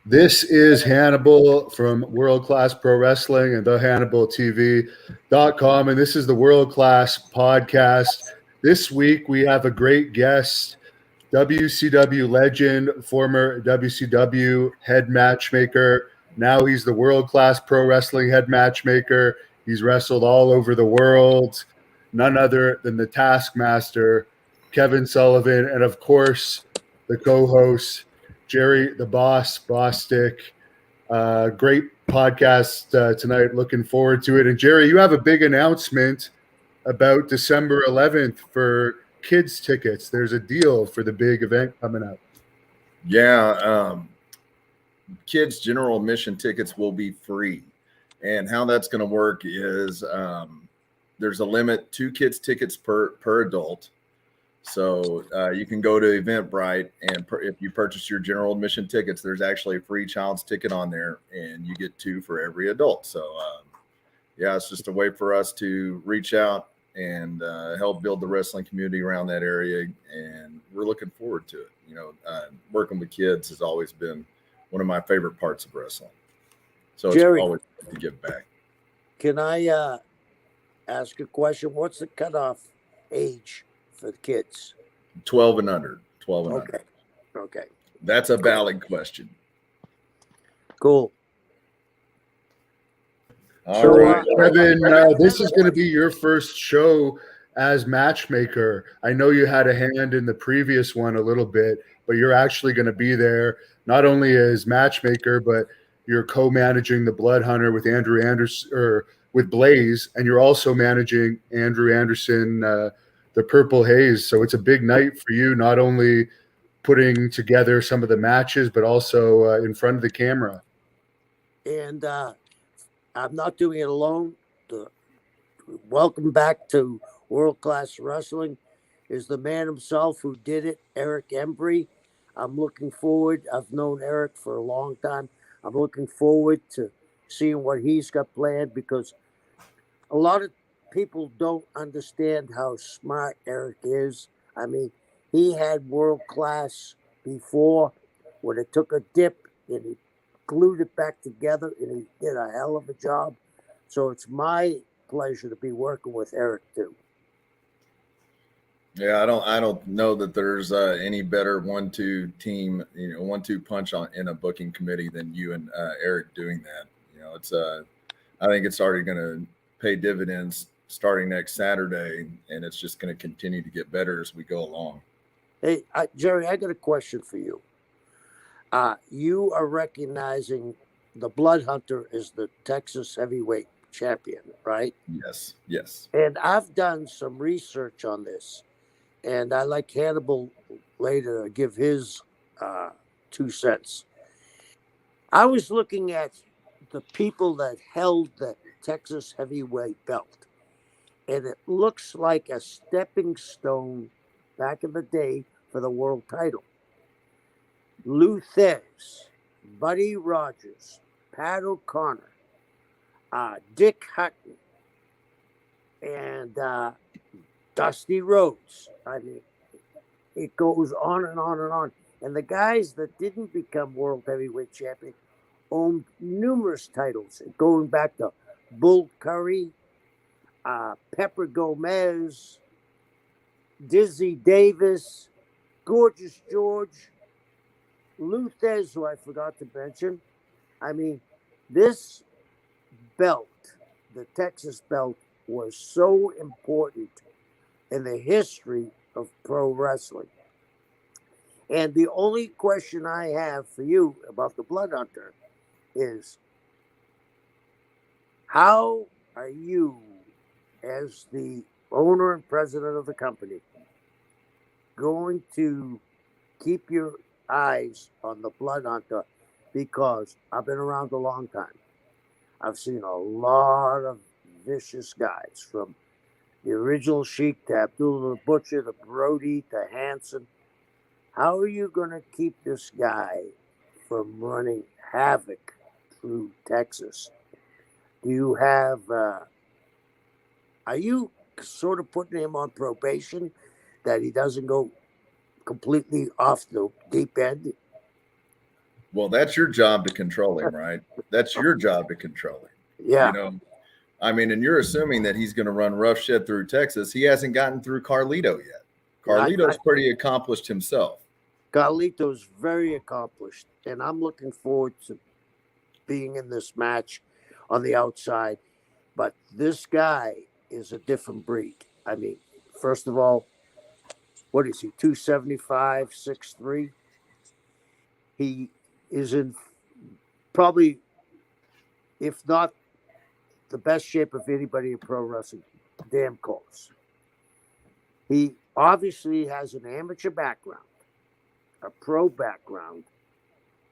This is Hannibal from World Class Pro Wrestling and the HannibalTV.com. And this is the World Class Podcast. This week we have a great guest, WCW legend, former WCW head matchmaker. Now he's the World Class Pro Wrestling head matchmaker. He's wrestled all over the world. None other than the Taskmaster, Kevin Sullivan, and of course, the co-host, Jerry, the boss, Stick. Great podcast tonight. Looking forward to it. And Jerry, you have a big announcement about December 11th for kids tickets. There's a deal for the big event coming up. Yeah. Kids general admission tickets will be free. And how that's going to work is there's a limit, 2 kids tickets per adult. So you can go to Eventbrite, and if you purchase your general admission tickets, there's actually a free child's ticket on there, and you get 2 for every adult. So, yeah, it's just a way for us to reach out and help build the wrestling community around that area, and we're looking forward to it. You know, working with kids has always been one of my favorite parts of wrestling. So Jerry, it's always good to give back. Can I ask a question? What's the cutoff age for the kids? 12 and under. 12 and under. Okay. That's a valid question. Cool. All right, Kevin, this is going to be your first show as matchmaker. I know you had a hand in the previous one a little bit, but you're actually going to be there not only as matchmaker, but you're co-managing the Blood Hunter with Andrew Anderson, or with Blaze, and you're also managing Andrew Anderson, the Purple Haze. So it's a big night for you, not only putting together some of the matches, but also in front of the camera. And I'm not doing it alone. Welcome back to World Class Wrestling is the man himself who did it, Eric Embry. I'm looking forward. I've known Eric for a long time. I'm looking forward to seeing what he's got planned, because a lot of people don't understand how smart Eric is. I mean, he had world class before, when it took a dip and he glued it back together, and he did a hell of a job. So it's my pleasure to be working with Eric too. Yeah, I don't know that there's any better 1-2 team, 1-2 punch in a booking committee than you and Eric doing that. You know, it's I think it's already going to pay dividends starting next Saturday, and it's just going to continue to get better as we go along. Hey, Jerry, I got a question for you. You are recognizing the Blood Hunter as the Texas heavyweight champion, right? Yes. And I've done some research on this, and I like Hannibal later to give his 2 cents. I was looking at the people that held the Texas heavyweight belt, and it looks like a stepping stone back in the day for the world title. Lou Thez, Buddy Rogers, Pat O'Connor, Dick Hutton, and Dusty Rhodes. I mean, it goes on and on and on. And the guys that didn't become world heavyweight champion owned numerous titles, going back to Bull Curry, Pepper Gomez, Dizzy Davis, Gorgeous George, Lou Thez, who I forgot to mention. I mean, this belt, the Texas belt, was so important in the history of pro wrestling. And the only question I have for you about the Blood Hunter is, how are you, as the owner and president of the company, going to keep your eyes on the Blood Hunter? Because I've been around a long time. I've seen a lot of vicious guys, from the original Sheik to Abdullah the Butcher to Brody to Hanson. How are you going to keep this guy from running havoc through Texas? Do you have, are you sort of putting him on probation that he doesn't go completely off the deep end? Well, that's your job to control him, right? That's your job to control him. Yeah. You know, I mean, and you're assuming that he's going to run roughshed through Texas. He hasn't gotten through Carlito yet. Carlito's pretty accomplished himself. Carlito's very accomplished, and I'm looking forward to being in this match on the outside. But this guy is a different breed. I mean, first of all, what is he, 275, 6'3"? He is in probably, if not the best shape of anybody in pro wrestling, damn close. He obviously has an amateur background, a pro background,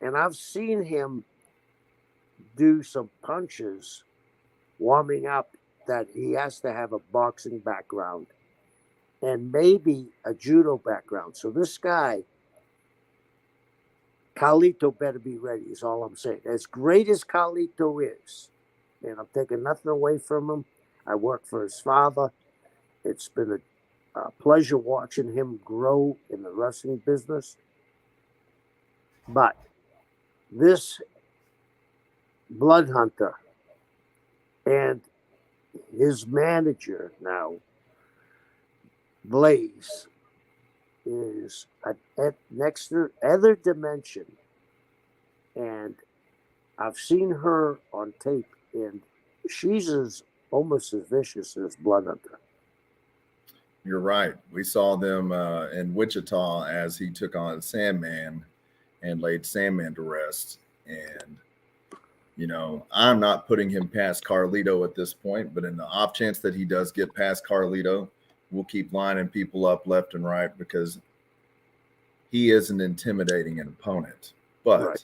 and I've seen him do some punches warming up that he has to have a boxing background and maybe a judo background. So this guy, Carlito, better be ready, is all I'm saying. As great as Carlito is, and I'm taking nothing away from him, I work for his father. It's been a pleasure watching him grow in the wrestling business. But this blood hunter and his manager now, Blaze, is at next other dimension. And I've seen her on tape, and she's almost as vicious as Blood Hunter. You're right. We saw them in Wichita as he took on Sandman and laid Sandman to rest. And, you know, I'm not putting him past Carlito at this point, but in the off chance that he does get past Carlito, we'll keep lining people up left and right because he is an intimidating opponent. But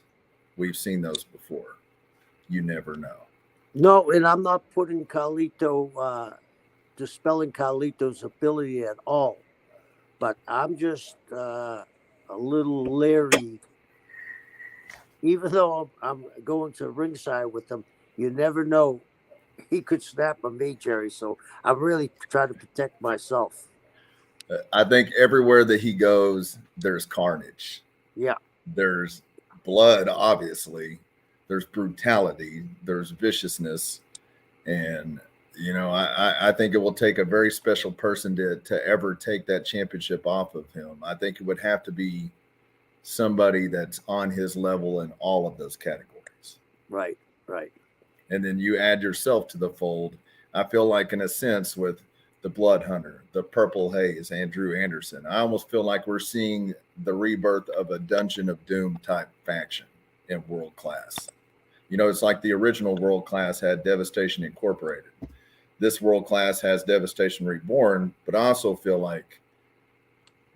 we've seen those before. You never know. No, and I'm not putting Carlito, dispelling Carlito's ability at all. But I'm just a little leery. Even though I'm going to ringside with him, you never know. He could snap on me, Jerry. So I'm really trying to protect myself. I think everywhere that he goes, there's carnage. Yeah. There's blood, obviously. There's brutality. There's viciousness. And, you know, I think it will take a very special person to ever take that championship off of him. I think it would have to be somebody that's on his level in all of those categories. Right, right. And then you add yourself to the fold. I feel like, in a sense, with the Blood Hunter, the Purple Haze, Andrew Anderson, I almost feel like we're seeing the rebirth of a Dungeon of Doom type faction in World Class. You know, it's like the original World Class had Devastation Incorporated. This World Class has Devastation Reborn, but I also feel like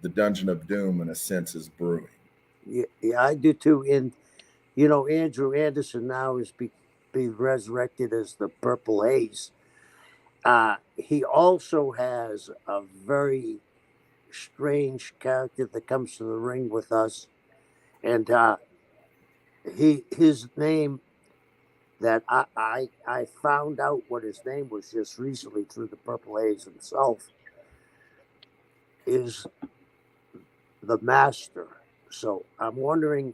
the Dungeon of Doom, in a sense, is brewing. Yeah, I do too. And, you know, Andrew Anderson now is being resurrected as the Purple Haze. He also has a very strange character that comes to the ring with us. And his name that I found out what his name was just recently through the Purple Haze himself is the Master. So I'm wondering,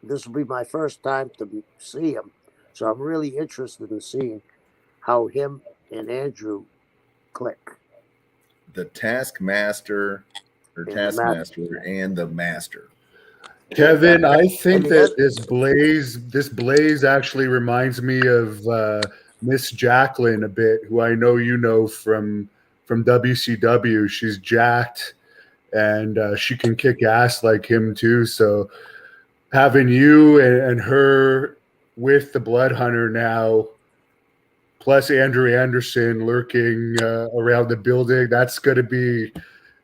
this will be my first time to see him. So I'm really interested in seeing how him and Andrew click. The Taskmaster or Taskmaster and the Master. Kevin, I think that this Blaze actually reminds me of Miss Jacqueline a bit, who I know you know from WCW. She's jacked and she can kick ass like him too. So having you and her with the Blood Hunter now, plus Andrew Anderson lurking around the building, that's going to be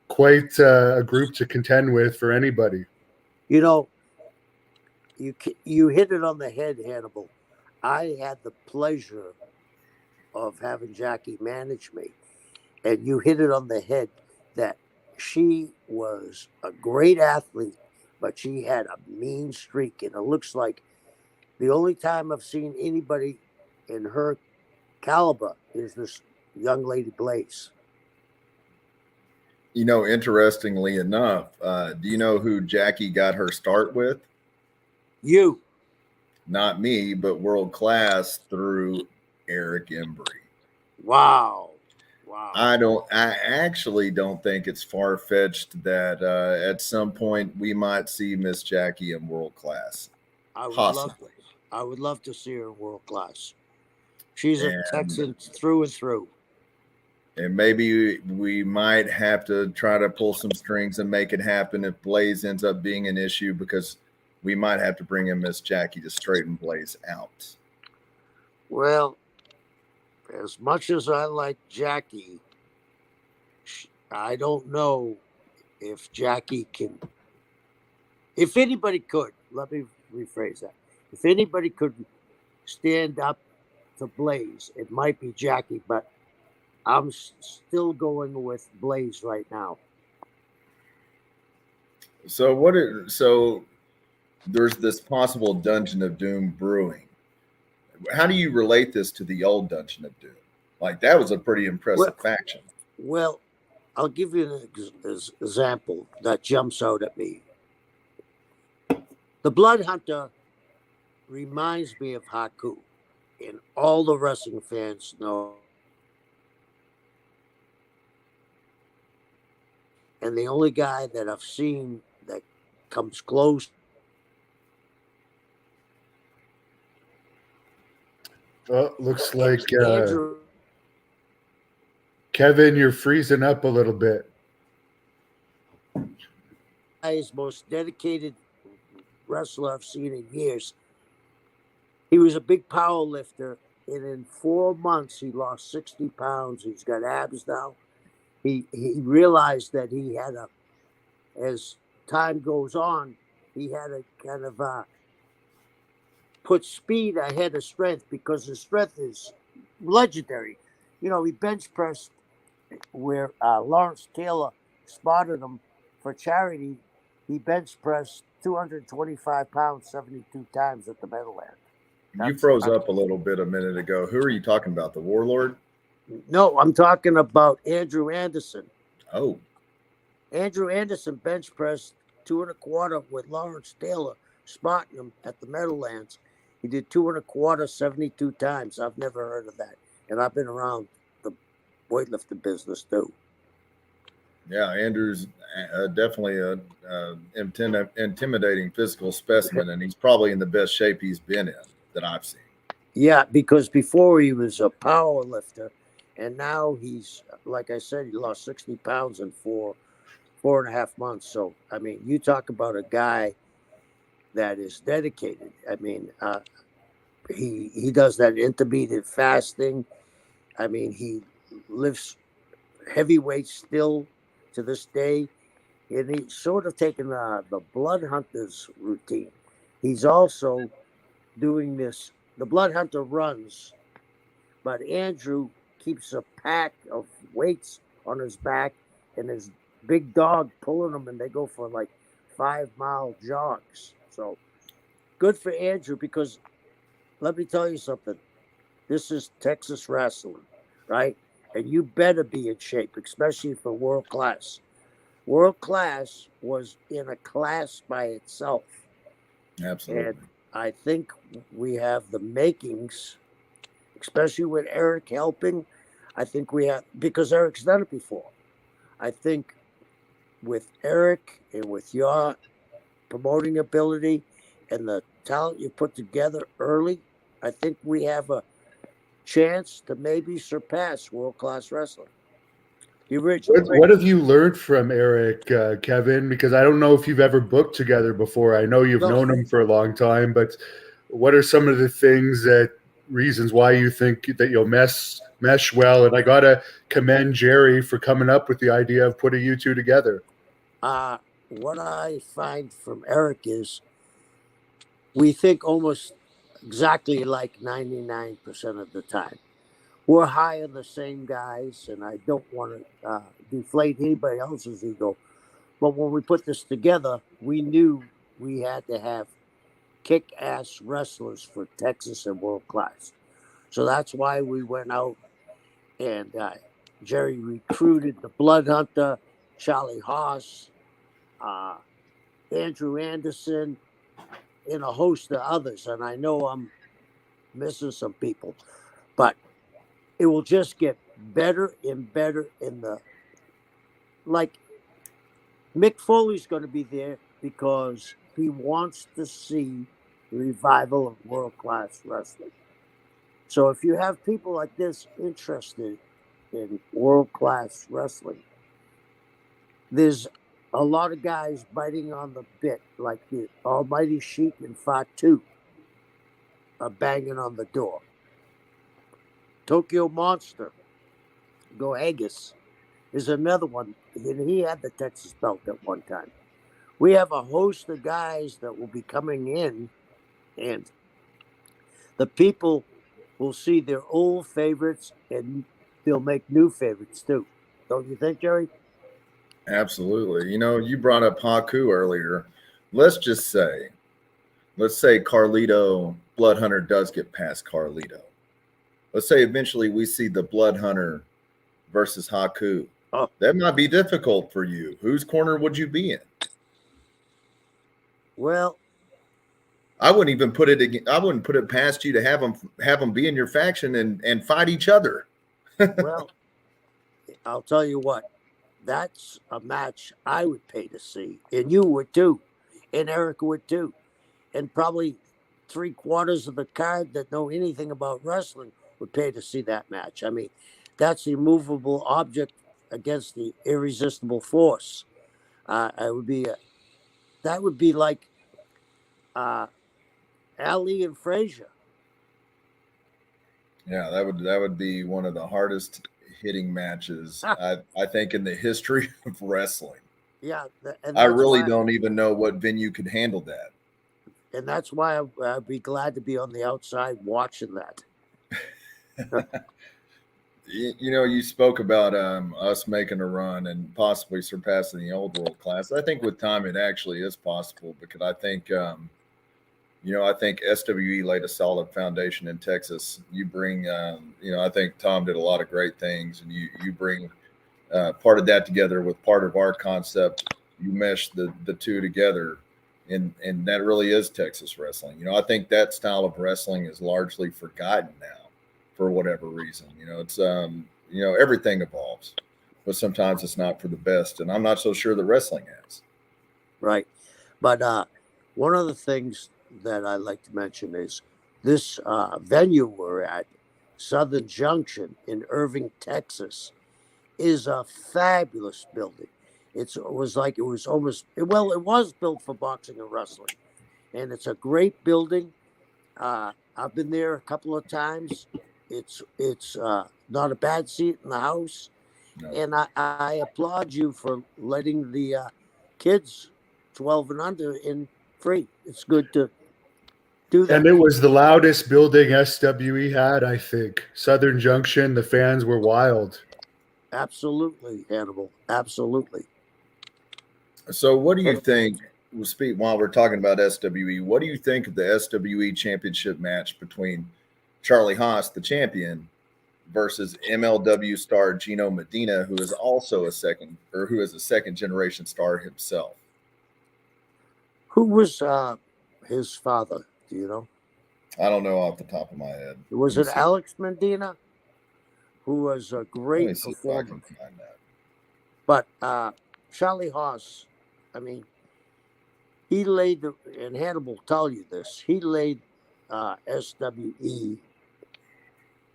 quite a group to contend with for anybody. You know, you hit it on the head, Hannibal. I had the pleasure of having Jackie manage me, and you hit it on the head that she was a great athlete, but she had a mean streak, and it looks like the only time I've seen anybody in her caliber is this young lady Blaze. You know, interestingly enough, do you know who Jackie got her start with? You. Not me, but world class through Eric Embry. Wow. Wow. I actually don't think it's far fetched that at some point we might see Miss Jackie in world class. I would Possibly. I would love to see her in world class. She's a And Texan through and through. and maybe we might have to try to pull some strings and make it happen if Blaze ends up being an issue, because we might have to bring in Miss Jackie to straighten Blaze out. Well, as much as I like Jackie, I don't know if Jackie can. If anybody could, let me rephrase that. If anybody could stand up to Blaze, it might be Jackie, but I'm still going with Blaze right now. So there's this possible Dungeon of Doom brewing. How do you relate this to the old Dungeon of Doom? Like, that was a pretty impressive faction. Well, I'll give you an example that jumps out at me. The Blood Hunter reminds me of Haku, and all the wrestling fans know. And the only guy that I've seen that comes close. Oh, looks like Andrew. Kevin, you're freezing up a little bit. Guy's most dedicated wrestler I've seen in years. He was a big power lifter, and in 4 months he lost 60 pounds. He's got abs now. He realized that he had as time goes on, he had a kind of put speed ahead of strength, because his strength is legendary. You know, he bench pressed where Lawrence Taylor spotted him for charity. He bench pressed 225 pounds 72 times at the Meadowland. You froze up a little bit a minute ago. Who are you talking about? The Warlord? No, I'm talking about Andrew Anderson. Oh. Andrew Anderson bench pressed 225 with Lawrence Taylor spotting him at the Meadowlands. He did 225 72 times. I've never heard of that. And I've been around the weightlifting business too. Yeah, Andrew's definitely a intimidating physical specimen, and he's probably in the best shape he's been in that I've seen. Yeah, because before he was a power lifter, and now he's, like I said, he lost 60 pounds in 4.5 months. So, I mean, you talk about a guy that is dedicated. I mean, he does that intermittent fasting. I mean, he lifts heavyweights still to this day, and he's sort of taken the Blood Hunter's routine. He's also doing this. The Blood Hunter runs, but Andrew keeps a pack of weights on his back and his big dog pulling them, and they go for like 5-mile jogs. So good for Andrew, because let me tell you something. This is Texas wrestling, right? And you better be in shape, especially for world class. World class was in a class by itself. Absolutely. And I think we have the makings, especially with Eric helping. I think we have, because Eric's done it before. I think with Eric and with your promoting ability and the talent you put together early, I think we have a chance to maybe surpass world-class wrestling. The original. What have you learned from Eric, Kevin? Because I don't know if you've ever booked together before. I know you've known him for a long time, but what are some of the reasons why you think that you'll mesh well? And I got to commend Jerry for coming up with the idea of putting you two together. What I find from Eric is we think almost exactly like 99% of the time. We're high on the same guys, and I don't want to deflate anybody else's ego. But when we put this together, we knew we had to have kick-ass wrestlers for Texas and world class. So that's why we went out and Jerry recruited the Blood Hunter, Charlie Haas, Andrew Anderson, in a host of others, and I know I'm missing some people, but it will just get better and better in the like Mick Foley's going to be there because he wants to see the revival of world class wrestling. So if you have people like this interested in world class wrestling, there's a lot of guys biting on the bit, like the Almighty Sheik and Fatu are banging on the door. Tokyo Monster, Go Haggis, is another one, and he had the Texas belt at one time. We have a host of guys that will be coming in, and the people will see their old favorites, and they'll make new favorites too. Don't you think, Jerry? Absolutely. You brought up Haku earlier. Let's say Carlito Blood Hunter does get past Carlito. Let's say eventually we see the Blood Hunter versus Haku. Oh. That might be difficult for you. Whose corner would you be in? Well, I wouldn't put it past you to have them be in your faction and fight each other. well, I'll tell you what. That's a match I would pay to see, and you would too, and Eric would too, and probably 3/4 of the card that know anything about wrestling would pay to see that match. I mean, that's the immovable object against the irresistible force. That would be like Ali and Frazier. Yeah, that would be one of the hardest hitting matches I think in the history of wrestling. Yeah, I really don't even know what venue could handle that. And that's why I'd be glad to be on the outside watching that. You spoke about us making a run and possibly surpassing the old world class. I think with time it actually is possible because I think I think SWE laid a solid foundation in Texas. You bring I think Tom did a lot of great things, and you bring part of that together with part of our concept. You mesh the two together, and that really is Texas wrestling. I think that style of wrestling is largely forgotten now for whatever reason. It's everything evolves, but sometimes it's not for the best, and I'm not so sure that wrestling has. Right, but one of the things that I like to mention is this venue we're at, Southern Junction in Irving, Texas, is a fabulous building. It was built for boxing and wrestling, and it's a great building. I've been there a couple of times. It's not a bad seat in the house, No. and I applaud you for letting the kids 12 and under in free. It's good to do that. And it was the loudest building SWE had, I think. Southern Junction, the fans were wild. Absolutely, Hannibal. Absolutely. So what do you think, while we're talking about SWE, what do you think of the SWE championship match between Charlie Haas, the champion, versus MLW star Gino Medina, who is a second generation star himself? Who was his father? Do you know? I don't know off the top of my head. Was it Alex Medina, who was a great performer? If I can find that. But Charlie Haas, I mean, he laid and Hannibal will tell you this. He laid SWE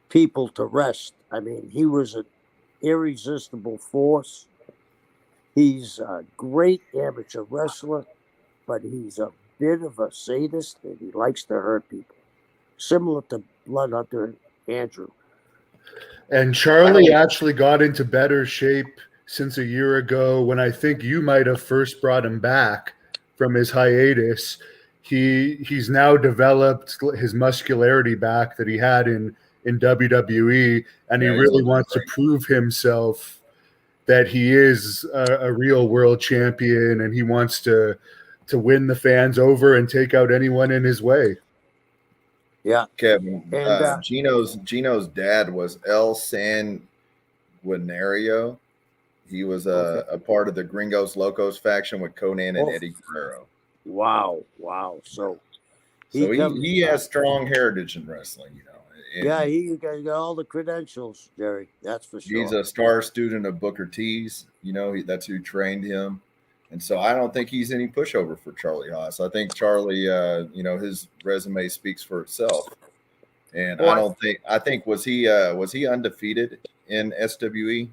people to rest. I mean, he was an irresistible force. He's a great amateur wrestler, but he's a bit of a sadist and he likes to hurt people, similar to Blood Hunter and Andrew. And Charlie actually got into better shape since a year ago when I think you might have first brought him back from his hiatus. He's now developed his muscularity back that he had in WWE, and he really wants to prove himself that he is a real world champion, and he wants to win the fans over and take out anyone in his way. Yeah, Kevin. And Gino's dad was El Sanguinario. He was a part of the Gringos Locos faction with Conan and Eddie Guerrero. Wow. So So he has strong heritage in wrestling, you know. Yeah, he got all the credentials, Jerry. That's for sure. He's a star student of Booker T's. You know, that's who trained him. And so I don't think he's any pushover for Charlie Haas. I think Charlie, you know, his resume speaks for itself. And I think was he undefeated in SWE?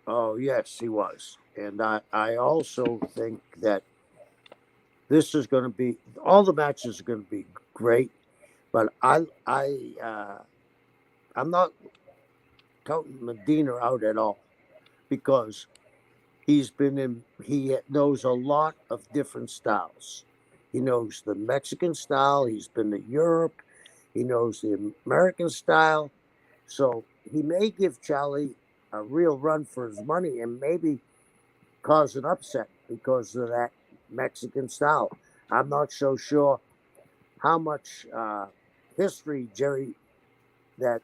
Oh yes, he was. And I also think that this is going to be all the matches are going to be great, but I'm not counting Medina out at all because he knows a lot of different styles. He knows the Mexican style. He's been to Europe. He knows the American style. So he may give Charlie a real run for his money and maybe cause an upset because of that Mexican style. I'm not so sure how much history, Jerry, that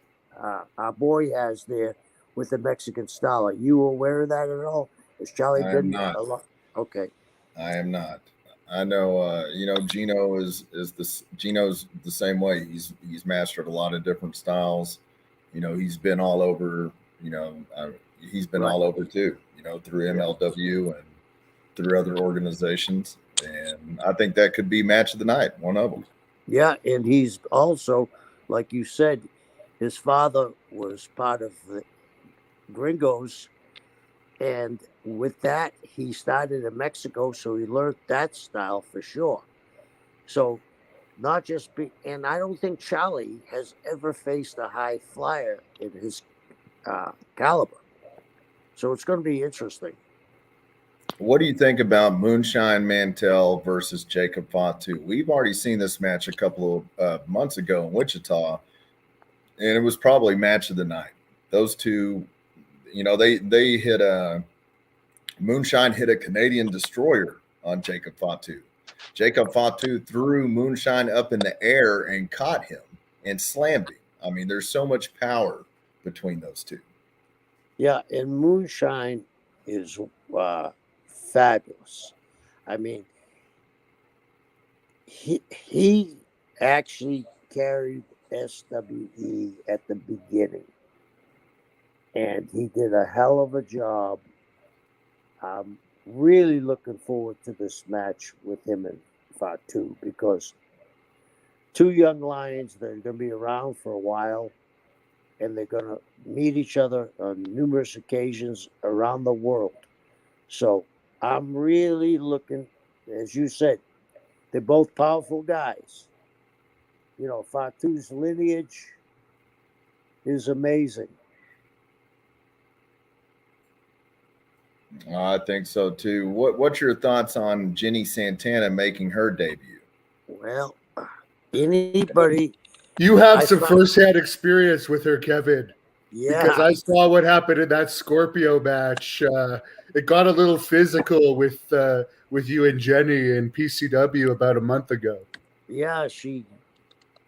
our boy has there with the Mexican style. Are you aware of that at all? Has Charlie been a lot? Okay. I am not. I know, you know, Gino's the same way. He's mastered a lot of different styles. You know, he's been all over. You know, he's been all over too. You know, through MLW and through other organizations, and I think that could be match of the night. One of them. Yeah, and he's also, like you said, his father was part of the Gringos. And with that, he started in Mexico, so he learned that style for sure. So, not just and I don't think Charlie has ever faced a high flyer in his caliber. So it's going to be interesting. What do you think about Moonshine Mantell versus Jacob Fatu? We've already seen this match a couple of months ago in Wichita, and it was probably match of the night. Those two, you know, they hit Moonshine hit a Canadian destroyer on Jacob Fatu. Jacob Fatu threw Moonshine up in the air and caught him and slammed him. I mean, there's so much power between those two. Yeah, and Moonshine is fabulous. I mean, he actually carried SWE at the beginning, and he did a hell of a job. I'm really looking forward to this match with him and Fatu because two young lions that are going to be around for a while, and they're going to meet each other on numerous occasions around the world. So I'm really looking, as you said, they're both powerful guys. You know, Fatu's lineage is amazing. I think so too. What's your thoughts on Jenny Santana making her debut? Well, anybody. You have some firsthand experience with her, Kevin. Yeah. Because I saw what happened in that Scorpio match. It got a little physical with you and Jenny in PCW about a month ago. Yeah, she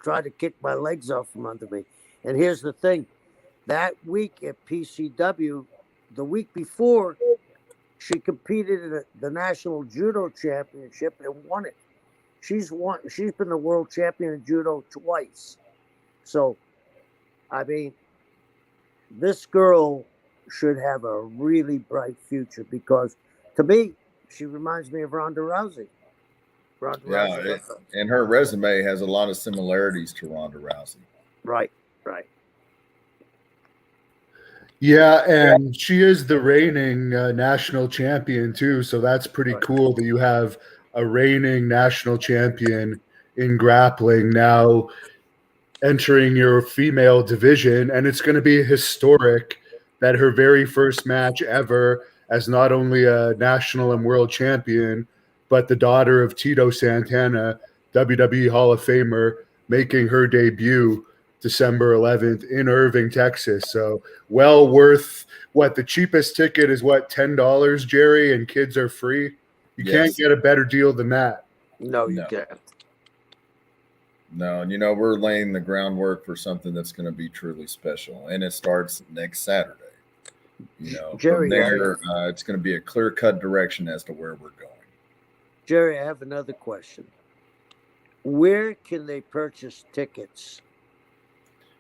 tried to kick my legs off from under me. And here's the thing. That week at PCW, the week before, she competed in the National Judo Championship and won it. She's been the world champion in judo twice. So, I mean, this girl should have a really bright future because, to me, she reminds me of Ronda Rousey. And her resume has a lot of similarities to Ronda Rousey. Right. Yeah, and she is the reigning national champion too, so that's pretty cool that you have a reigning national champion in grappling now entering your female division, and it's going to be historic that her very first match ever as not only a national and world champion, but the daughter of Tito Santana, WWE Hall of Famer, making her debut December 11th in Irving, Texas. So well worth the cheapest ticket is $10, Jerry, and kids are free. You can't get a better deal than that. No, you can't. No, and you know, we're laying the groundwork for something that's going to be truly special, and it starts next Saturday. You know, Jerry, from there, it's going to be a clear-cut direction as to where we're going. Jerry, I have another question. Where can they purchase tickets?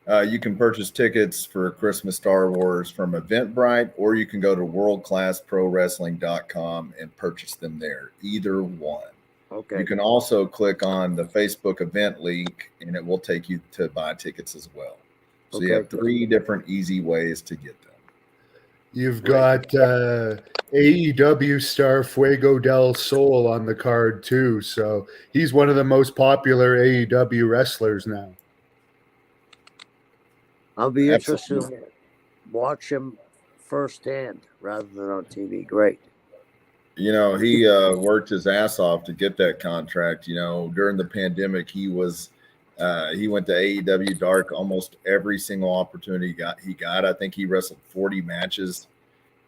You can purchase tickets for Christmas Star Wars from Eventbrite, or you can go to worldclassprowrestling.com and purchase them there. Either one. Okay. You can also click on the Facebook event link, and it will take you to buy tickets as well. So you have 3 different easy ways to get them. You've got AEW star Fuego del Sol on the card too. So he's one of the most popular AEW wrestlers now. I'll be interested to watch him firsthand rather than on TV. Great. You know, he worked his ass off to get that contract. You know, during the pandemic, he went to AEW Dark almost every single opportunity he got. I think he wrestled 40 matches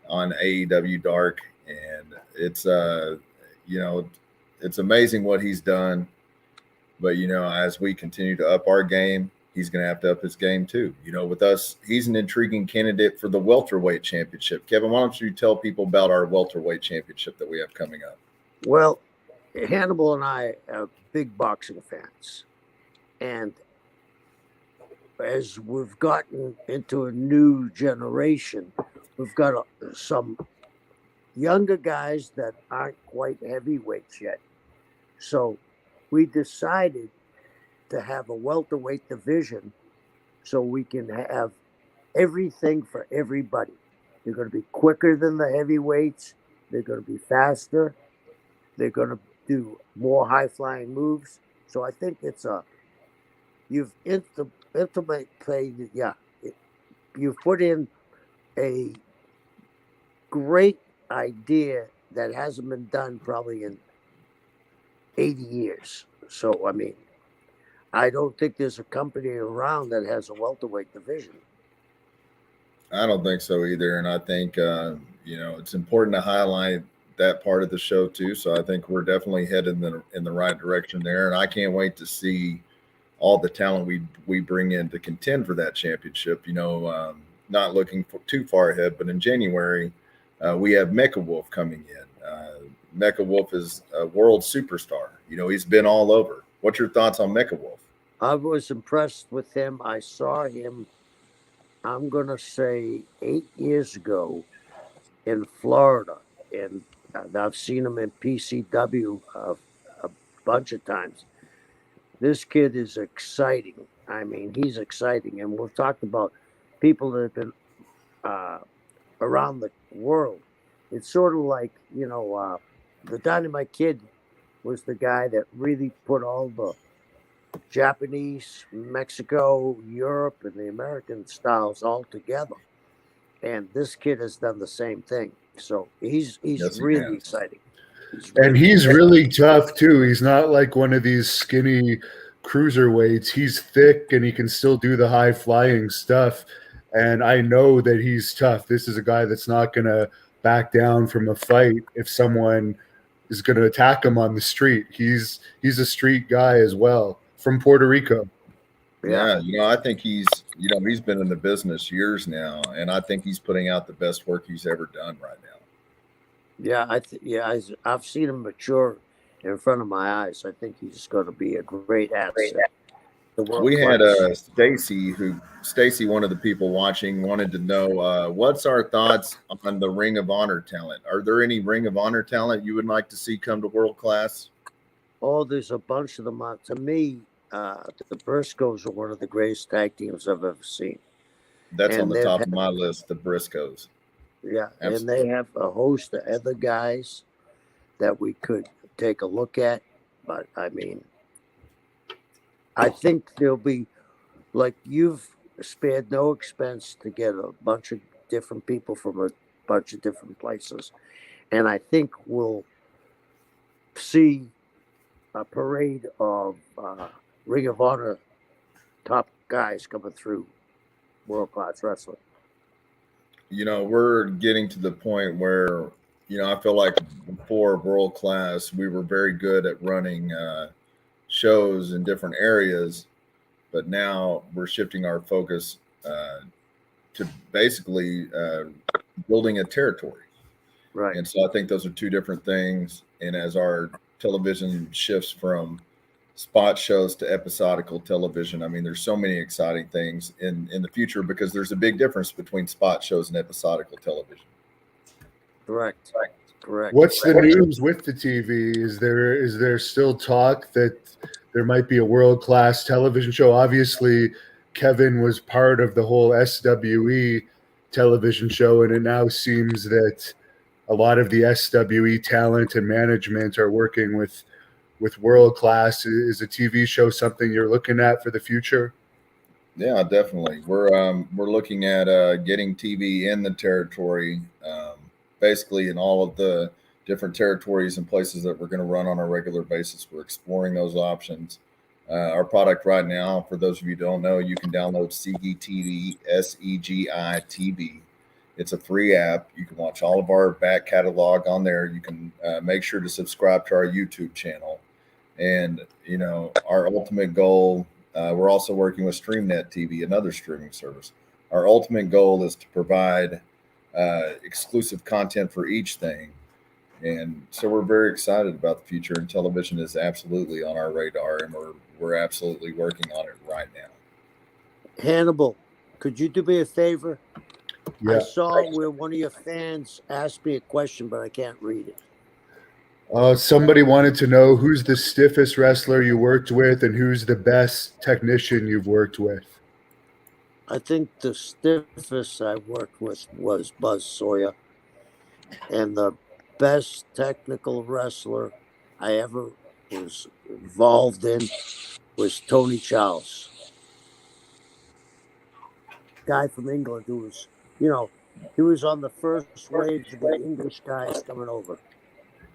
on AEW Dark, and it's you know, it's amazing what he's done. But you know, as we continue to up our game, he's going to have to up his game too. You know, with us, he's an intriguing candidate for the welterweight championship. Kevin, why don't you tell people about our welterweight championship that we have coming up? Well, Hannibal and I are big boxing fans. And as we've gotten into a new generation, we've got some younger guys that aren't quite heavyweights yet. So we decided to have a welterweight division so we can have everything for everybody. They're going to be quicker than the heavyweights. They're going to be faster. They're going to do more high-flying moves. So I think it's you've you've put in a great idea that hasn't been done probably in 80 years. So, I mean, I don't think there's a company around that has a welterweight division. I don't think so either. And I think, you know, it's important to highlight that part of the show too. So I think we're definitely headed in the right direction there. And I can't wait to see all the talent we bring in to contend for that championship. You know, not looking too far ahead, but in January, we have Mecha Wolf coming in. Mecha Wolf is a world superstar. You know, he's been all over. What's your thoughts on Mecha Wolf? I was impressed with him. I saw him, I'm going to say 8 years ago in Florida. And I've seen him in PCW a bunch of times. This kid is exciting. I mean, he's exciting. And we've talked about people that have been around the world. It's sort of like, you know, the Dynamite Kid was the guy that really put all the Japanese, Mexico, Europe, and the American styles all together. And this kid has done the same thing. So he's really exciting. He's really tough too. He's not like one of these skinny cruiserweights. He's thick and he can still do the high flying stuff. And I know that he's tough. This is a guy that's not going to back down from a fight if someone is going to attack him on the street. He's a street guy as well from Puerto Rico. Yeah, you know, I think he's been in the business years now, and I think he's putting out the best work he's ever done right now. Yeah, I've seen him mature in front of my eyes. I think he's going to be a great asset. We had Stacy, one of the people watching, wanted to know what's our thoughts on the Ring of Honor talent. Are there any Ring of Honor talent you would like to see come to World Class? Oh, there's a bunch of them. To me, the Briscoes are one of the greatest tag teams I've ever seen. That's on the top of my list, the Briscoes. Yeah, absolutely. And they have a host of other guys that we could take a look at. But, I mean, I think there'll be, like, you've spared no expense to get a bunch of different people from a bunch of different places. And I think we'll see a parade of Ring of Honor top guys coming through World Class Wrestling. You know, we're getting to the point where, you know, I feel like before World Class, we were very good at running shows in different areas, but now we're shifting our focus to basically building a territory. Right. And so I think those are two different things. And as our television shifts from spot shows to episodical television. I mean, there's so many exciting things in the future because there's a big difference between spot shows and episodical television. Correct. What's the news with the TV? Is there still talk that there might be a world-class television show? Obviously, Kevin was part of the whole SWE television show, and it now seems that a lot of the SWE talent and management are working with world class. Is a TV show something you're looking at for the future? Yeah, definitely. We're looking at getting TV in the territory, basically in all of the different territories and places that we're going to run on a regular basis. We're exploring those options. Our product right now, for those of you who don't know, you can download Segi TV, SEGI TV. It's a free app. You can watch all of our back catalog on there. You can make sure to subscribe to our YouTube channel. And, you know, our ultimate goal, we're also working with StreamNet TV, another streaming service. Our ultimate goal is to provide exclusive content for each thing. And so we're very excited about the future, and television is absolutely on our radar, and we're absolutely working on it right now. Hannibal, could you do me a favor? Yeah. I saw where one of your fans asked me a question, but I can't read it. Somebody wanted to know who's the stiffest wrestler you worked with and who's the best technician you've worked with. I think the stiffest I worked with was Buzz Sawyer, and the best technical wrestler I ever was involved in was Tony Charles, guy from England who was, you know, he was on the first wave of the English guys coming over.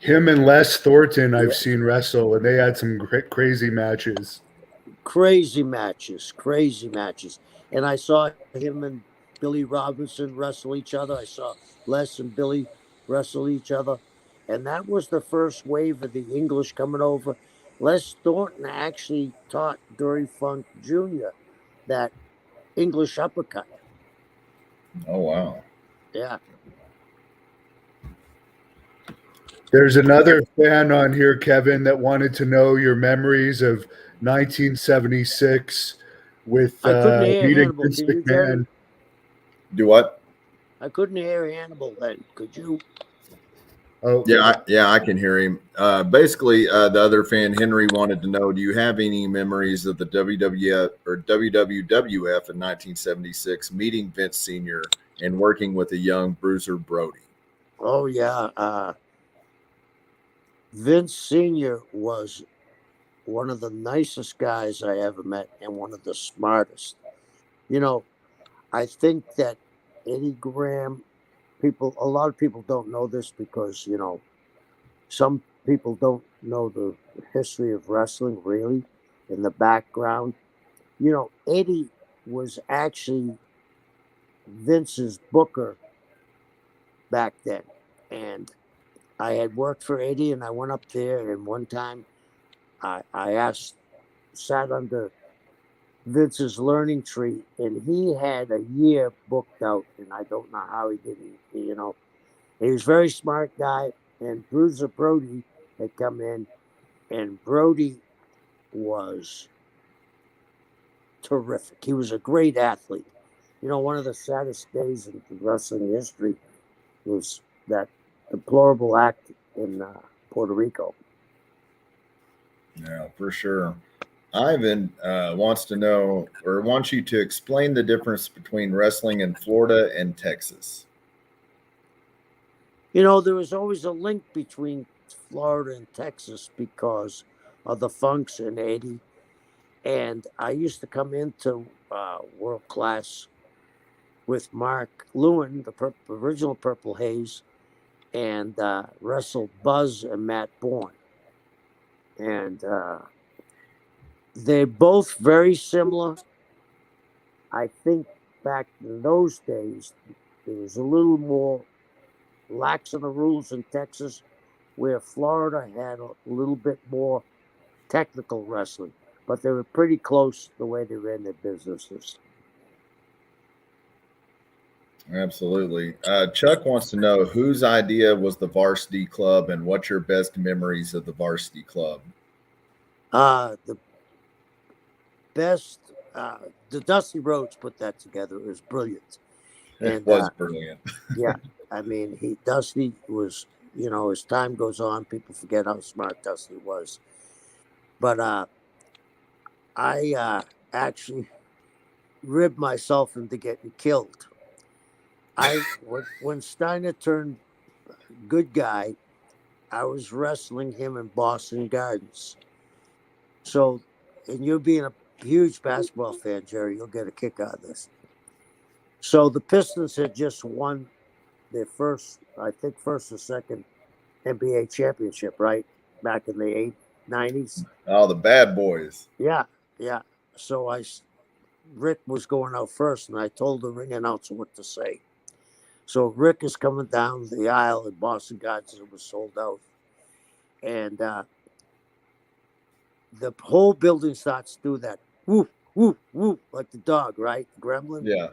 Him and Les Thornton I've seen wrestle, and they had some crazy matches. Crazy matches. And I saw him and Billy Robinson wrestle each other. I saw Les and Billy wrestle each other. And that was the first wave of the English coming over. Les Thornton actually taught Dory Funk Jr. that English uppercut. Oh, wow. Yeah. There's another fan on here, Kevin, that wanted to know your memories of 1976 with meeting Vince McMahon. Do what? I couldn't hear Hannibal then. Could you? Oh, yeah, I can hear him. Basically, the other fan, Henry, wanted to know, do you have any memories of the WWF or WWF in 1976 meeting Vince Sr. and working with a young Bruiser Brody? Oh, yeah. Vince Sr. was one of the nicest guys I ever met and one of the smartest. You know, I think that Eddie Graham, a lot of people don't know this because, you know, some people don't know the history of wrestling really in the background. You know, Eddie was actually Vince's booker back then. And I had worked for Eddie, and I went up there, and one time I sat under Vince's learning tree, and he had a year booked out, and I don't know how he did it. You know, he was a very smart guy, and Bruiser Brody had come in, and Brody was terrific. He was a great athlete. You know, one of the saddest days in wrestling history was that deplorable act in Puerto Rico. Yeah, for sure. Ivan wants to know, or wants you to explain the difference between wrestling in Florida and Texas. You know, there was always a link between Florida and Texas because of the Funks and Eddie. And I used to come into World Class with Mark Lewin, the original Purple Haze, and wrestled Buzz and Matt Bourne. And they're both very similar. I think back in those days, there was a little more lax on the rules in Texas, where Florida had a little bit more technical wrestling, but they were pretty close the way they ran their businesses. Absolutely. Chuck wants to know whose idea was the Varsity Club and what's your best memories of the Varsity Club? The best, the Dusty Rhodes put that together. It was brilliant. It was brilliant. Yeah, I mean, Dusty was, as time goes on, people forget how smart Dusty was. But I actually ribbed myself into getting killed. When Steiner turned good guy, I was wrestling him in Boston Gardens. So, and you being a huge basketball fan, Jerry, you'll get a kick out of this. So the Pistons had just won their first or second NBA championship, right? Back in the 90s. Oh, the bad boys. Yeah. So Rick was going out first, and I told the ring announcer what to say. So Rick is coming down the aisle in Boston Gardens. It was sold out. And the whole building starts to do that. Whoop, whoop, whoop, like the dog, right? Gremlin. Yeah.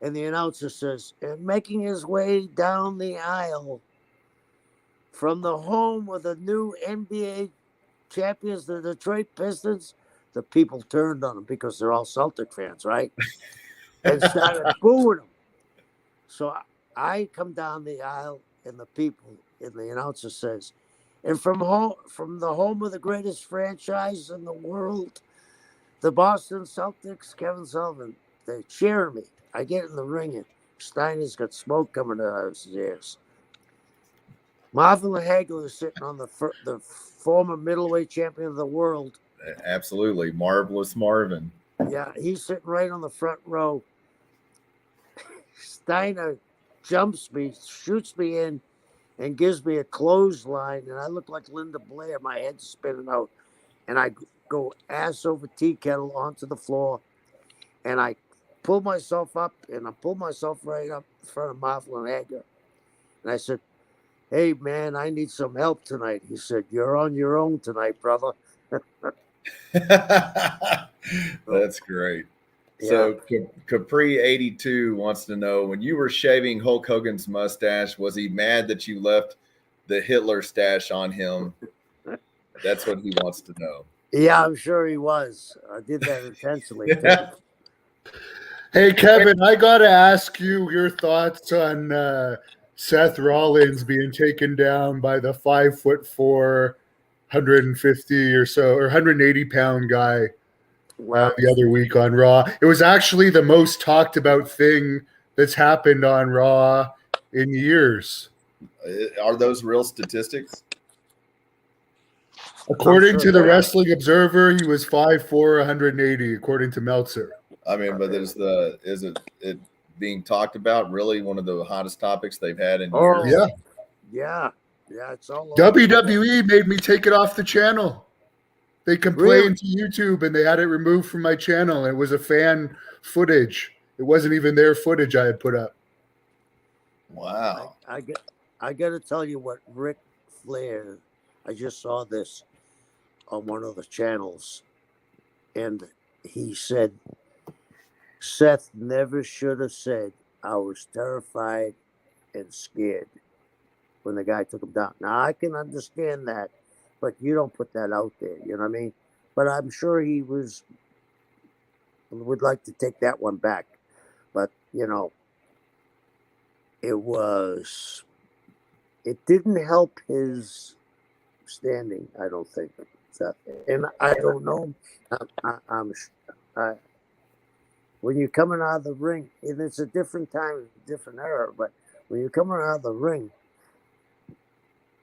And the announcer says, and making his way down the aisle from the home of the new NBA champions, the Detroit Pistons, the people turned on him because they're all Celtic fans, right? And started booing him. So I come down the aisle, and the announcer says, and from the home of the greatest franchise in the world, the Boston Celtics, Kevin Sullivan, they cheer me. I get in the ring, and Steiner's got smoke coming out of his ears. Marvin Hagler is sitting on the former middleweight champion of the world. Absolutely. Marvelous Marvin. Yeah, he's sitting right on the front row. Steiner jumps me, shoots me in, and gives me a clothesline, and I look like Linda Blair. My head's spinning out, and I go ass over tea kettle onto the floor, and I pull myself up, and I pull myself right up in front of Marvin Hagler. And I said, hey, man, I need some help tonight. He said, you're on your own tonight, brother. That's great. Yeah. So Capri82 wants to know, when you were shaving Hulk Hogan's mustache, was he mad that you left the Hitler stash on him? That's what he wants to know. Yeah, I'm sure he was. I did that intentionally. Hey, Kevin, I got to ask you your thoughts on Seth Rollins being taken down by the 5'4", 150 or so, or 180-pound guy the other week on Raw. It was actually the most talked about thing that's happened on Raw in years. Are those real statistics? According to the Wrestling Observer, he was 5'4", 180, according to Meltzer. I mean, but is it being talked about? Really, one of the hottest topics they've had in years. Yeah. It's all WWE made me take it off the channel. They complained to YouTube, and they had it removed from my channel. And it was a fan footage. It wasn't even their footage I had put up. Wow. I got to tell you what Ric Flair. I just saw this on one of the channels, and he said, Seth never should have said, I was terrified and scared when the guy took him down. Now, I can understand that, but you don't put that out there, you know what I mean? But I'm sure he would like to take that one back. But, it didn't help his standing, I don't think. And I don't know. When you're coming out of the ring, and it's a different time, different era, but when you're coming out of the ring,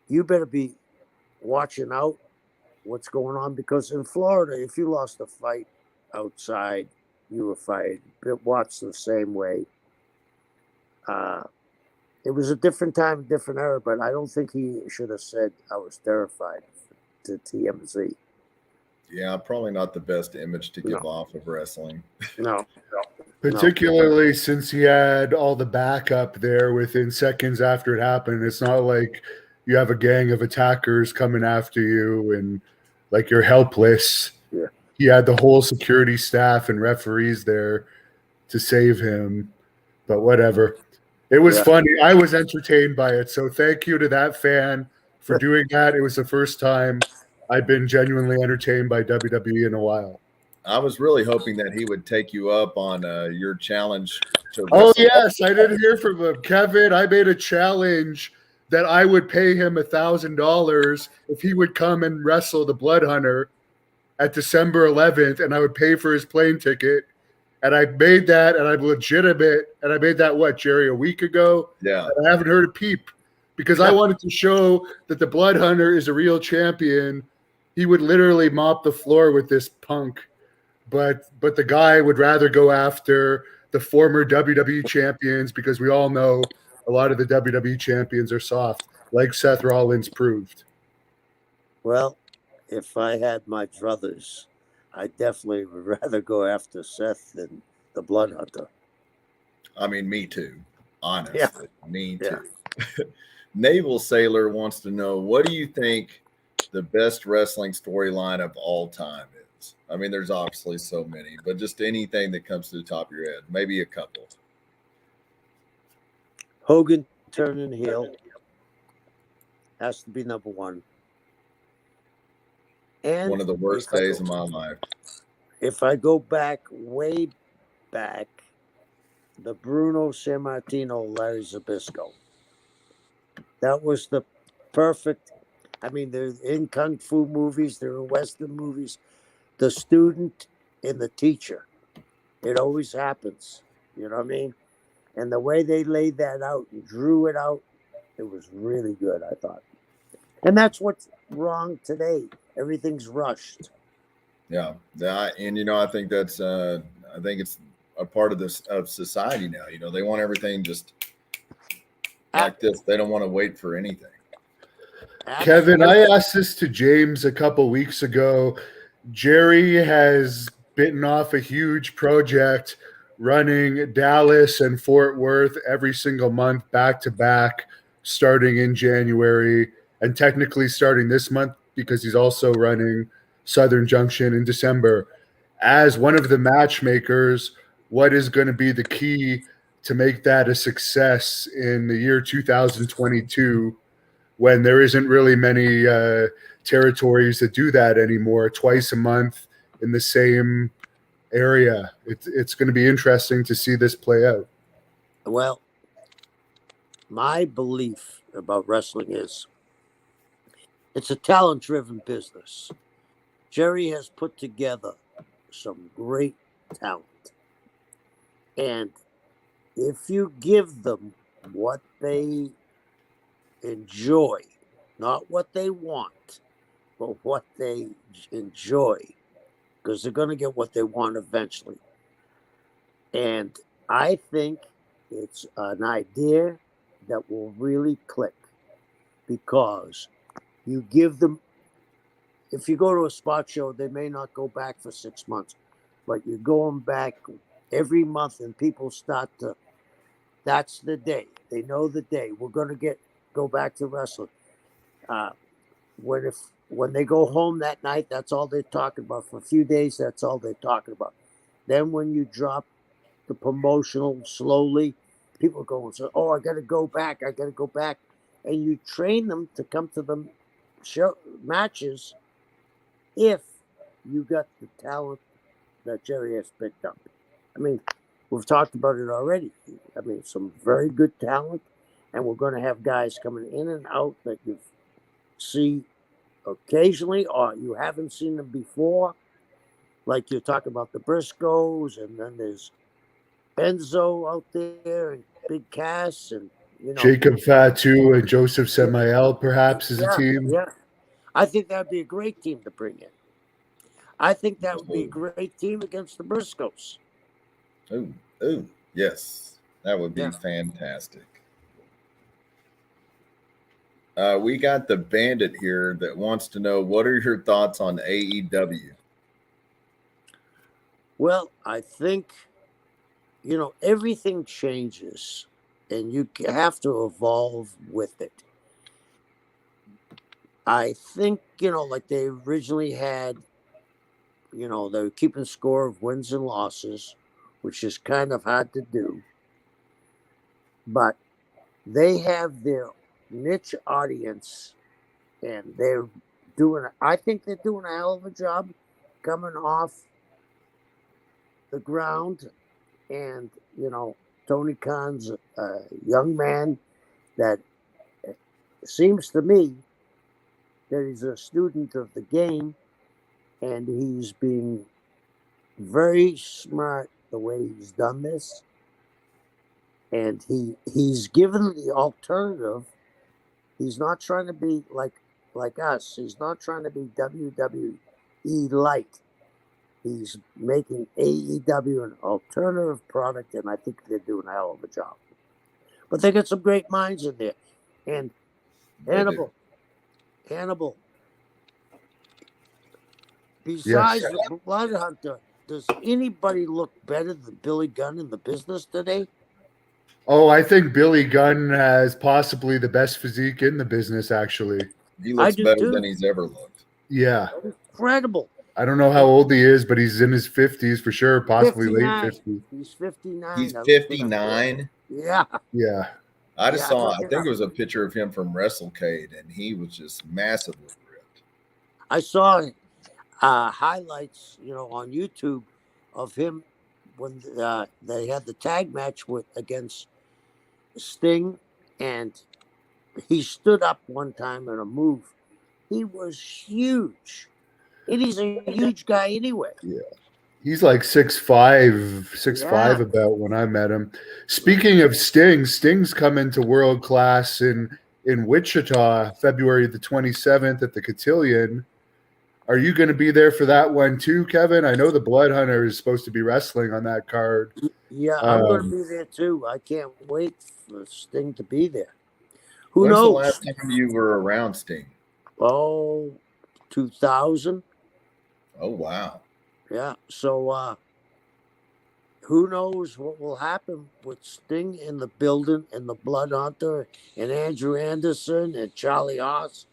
you better be watching out what's going on, because in Florida, if you lost a fight outside, you were fired. Watched the same way. It was a different time, different era, but I don't think he should have said I was terrified to TMZ. Yeah, probably not the best image to give off of wrestling. No. Particularly since he had all the backup there within seconds after it happened. It's not like you have a gang of attackers coming after you and like you're helpless. Yeah. He had the whole security staff and referees there to save him. But whatever. It was funny. I was entertained by it. So thank you to that fan for doing that. It was the first time I've been genuinely entertained by WWE in a while. I was really hoping that he would take you up on your challenge to Oh, wrestle. yes. I didn't hear from him. Kevin, I made a challenge that I would pay him $1,000 if he would come and wrestle the Blood Hunter at December 11th, and I would pay for his plane ticket. And I made that, and I'm legitimate. And I made that, what, Jerry, a week ago? Yeah. And I haven't heard a peep because I wanted to show that the Blood Hunter is a real champion. He would literally mop the floor with this punk. But the guy would rather go after the former WWE champions because we all know a lot of the WWE champions are soft, like Seth Rollins proved. Well, if I had my druthers, I definitely would rather go after Seth than the Blood Hunter. I mean, me too. Honestly, Yeah. me Yeah. too. Naval Sailor wants to know, what do you think the best wrestling storyline of all time is? I mean, there's obviously so many, but just anything that comes to the top of your head, maybe a couple. Hogan turning heel has to be number one. And One of the worst days of my life. If I go back, way back, the Bruno Sammartino, Larry Zbyszko. That was the perfect. I mean, they're in kung fu movies, they're in Western movies. The student and the teacher. It always happens. You know what I mean? And the way they laid that out and drew it out, it was really good, I thought. And that's what's wrong today. Everything's rushed. Yeah. And I think that's I think it's a part of this of society now. They want everything just like this. They don't want to wait for anything. Kevin, I asked this to James a couple weeks ago. Jerry has bitten off a huge project running Dallas and Fort Worth every single month back to back, starting in January and technically starting this month because he's also running Southern Junction in December. As one of the matchmakers, what is going to be the key to make that a success in the year 2022 when there isn't really many territories that do that anymore, twice a month in the same area? It's going to be interesting to see this play out. Well, my belief about wrestling is it's a talent-driven business. Jerry has put together some great talent. And if you give them what they enjoy, not what they want, but what they enjoy, because they're going to get what they want eventually. And I think it's an idea that will really click because you give them, if you go to a spot show, they may not go back for 6 months, but you're going back every month and people start to, that's the day. They know the day. We're going to go back to wrestling. When they go home that night, that's all they're talking about. For a few days, that's all they're talking about. Then when you drop the promotional slowly, people go and say, oh, I got to go back. I got to go back. And you train them to come to the show matches if you got the talent that Jerry has picked up. I mean, we've talked about it already. I mean, some very good talent, and we're going to have guys coming in and out that you see occasionally or you haven't seen them before. Like you're talking about the Briscoes, and then there's Enzo out there, and Big Cass, and Jacob Fatu and Joseph Samael perhaps as a team. Yeah, I think that'd be a great team to bring in. I think that would be a great team against the Briscoes. Oh, yes. That would be fantastic. We got the Bandit here that wants to know, what are your thoughts on AEW? Well, I think, everything changes and you have to evolve with it. I think, like they originally had, they were keeping score of wins and losses, which is kind of hard to do. But they have their niche audience and they're I think they're doing a hell of a job coming off the ground. And, Tony Khan's a young man that seems to me that he's a student of the game, and he's being very smart the way he's done this. And he's given the alternative. He's not trying to be like us. He's not trying to be WWE light. He's making AEW an alternative product, and I think they're doing a hell of a job. But they got some great minds in there. And Hannibal. Besides the Blood Hunter, does anybody look better than Billy Gunn in the business today? Oh, I think Billy Gunn has possibly the best physique in the business, actually. He looks better than he's ever looked. Yeah. Incredible. I don't know how old he is, but he's in his 50s for sure, possibly 59. late 50s. He's 59. He's 59? Yeah. Yeah. I think it was a picture of him from WrestleCade, and he was just massively ripped. I saw highlights, on YouTube of him when they had the tag match against Sting, and he stood up one time in a move. He was huge, and he's a huge guy anyway. Yeah. He's like 6'5" about when I met him. Speaking of Sting's coming to World Class in Wichita, February the 27th at the Cotillion. Are you going to be there for that one too, Kevin? I know the Blood Hunter is supposed to be wrestling on that card. Yeah, I'm going to be there too. I can't wait for Sting to be there. Who knows? When's the last time you were around Sting? Oh, 2000. Oh, wow. Yeah. So who knows what will happen with Sting in the building and the Blood Hunter and Andrew Anderson and Charlie Haas.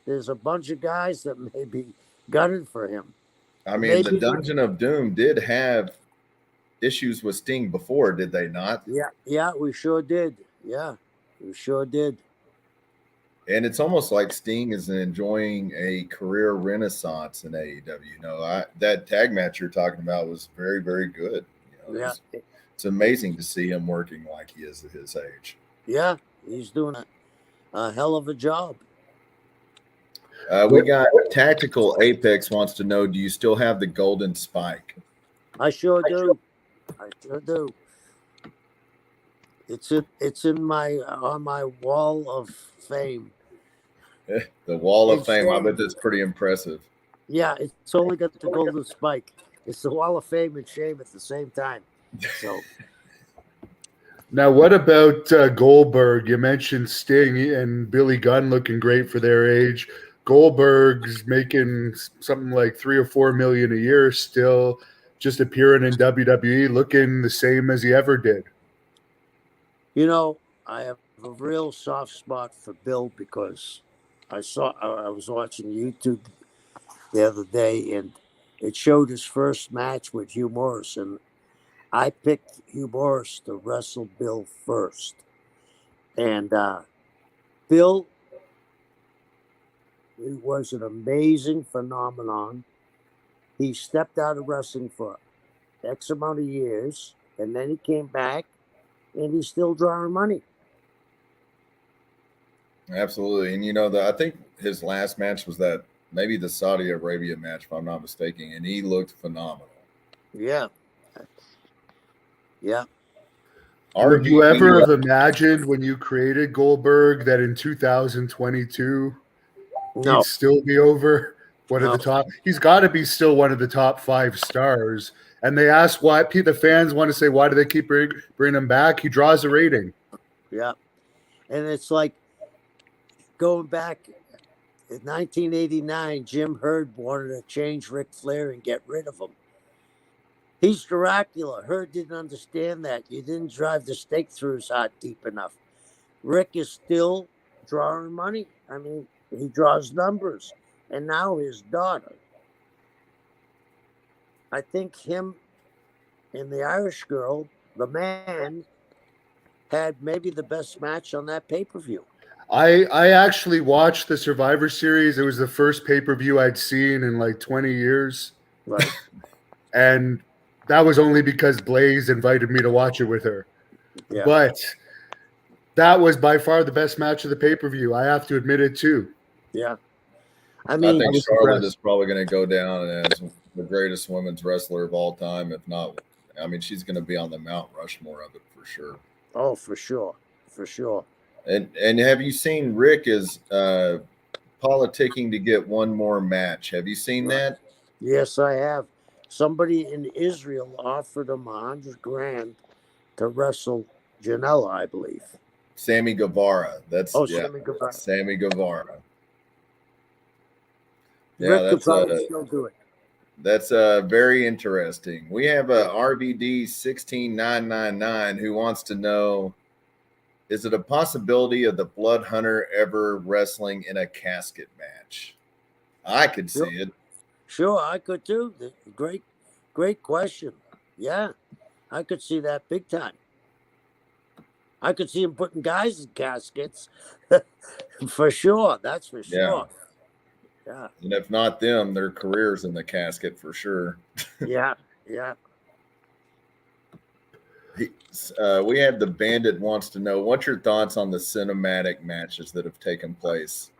There's a bunch of guys that may be gunning for him. I mean, the Dungeon of Doom did have issues with Sting before, did they not? Yeah, we sure did. Yeah, we sure did. And it's almost like Sting is enjoying a career renaissance in AEW. That tag match you're talking about was very, very good. It's amazing to see him working like he is at his age. Yeah, he's doing a hell of a job. We got Tactical Apex wants to know, do you still have the golden spike? I sure do. It's in on my wall of fame. The wall of fame. I bet that's pretty impressive. Yeah, it's only got the golden spike. It's the wall of fame and shame at the same time. So now, what about Goldberg? You mentioned Sting and Billy Gunn looking great for their age. Goldberg's making something like $3 or $4 million a year still, just appearing in WWE, looking the same as he ever did. I have a real soft spot for Bill because I was watching YouTube the other day, and it showed his first match with Hugh Morris, and I picked Hugh Morris to wrestle Bill first. And Bill, it was an amazing phenomenon. He stepped out of wrestling for X amount of years, and then he came back, and he's still drawing money. Absolutely. And, I think his last match was maybe the Saudi Arabia match, if I'm not mistaken, and he looked phenomenal. Yeah. Yeah. Would you ever have imagined when you created Goldberg that in 2022 he'd still be over one of the top? He's got to be still one of the top 5 stars. And they ask why the fans want to say, why do they keep bringing him back? He draws a rating. Yeah. And it's like going back in 1989, Jim Herd wanted to change Ric Flair and get rid of him. He's Dracula. Herd didn't understand that. You didn't drive the stake through his heart deep enough. Rick is still drawing money. I mean, he draws numbers. And now his daughter. I think him and the Irish girl, the man, had maybe the best match on that pay-per-view. I actually watched the Survivor Series. It was the first pay-per-view I'd seen in like 20 years. Right. And that was only because Blaze invited me to watch it with her. Yeah. But that was by far the best match of the pay-per-view. I have to admit it too. Yeah. I I mean, think was Charlotte impressed. is probably going to go down as the greatest women's wrestler of all time. If not, I mean, she's going to be on the Mount Rushmore of it for sure. oh, for sure. For sure. And have you seen Rick is politicking to get one more match? Have you seen that? Yes, I have. Somebody in Israel offered him $100,000 to wrestle Janela, I believe. Sammy Guevara. That's Sammy Guevara. Sammy Guevara. Rick Yeah, could probably still do it. That's very interesting. We have a RVD 16999 who wants to know: is it a possibility of the Blood Hunter ever wrestling in a casket match? I could see it. Sure, I could too. Great question. Yeah, I could see that big time. I could see him putting guys in caskets for sure. That's for sure. Yeah. And if not them, their careers in the casket for sure. Yeah. Yeah. We have the Bandit wants to know: what's your thoughts on the cinematic matches that have taken place?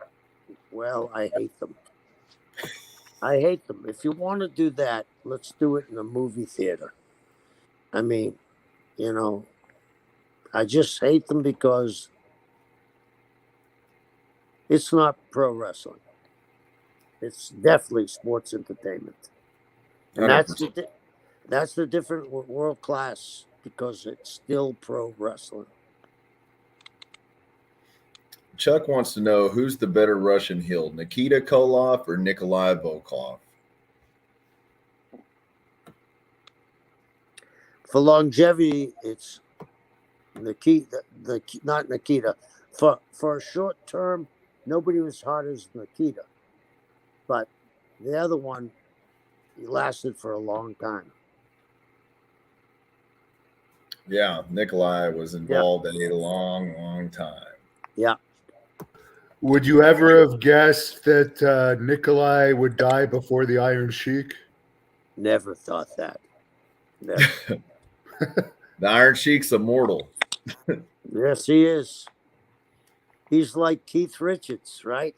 Well, I hate them. I hate them. If you want to do that, let's do it in a movie theater. I mean, I just hate them because it's not pro wrestling. It's definitely sports entertainment. And that's the different world class, because it's still pro wrestling. Chuck wants to know: who's the better Russian heel, Nikita Koloff or Nikolai Volkov? For longevity, it's Nikita. Not Nikita. For a short term, nobody was hard as Nikita, but the other one, he lasted for a long time. Yeah, Nikolai was involved in a long, long time. Yeah. Would you ever have guessed that Nikolai would die before the Iron Sheik? Never thought that. Never. The Iron Sheik's immortal. Yes, he is. He's like Keith Richards, right?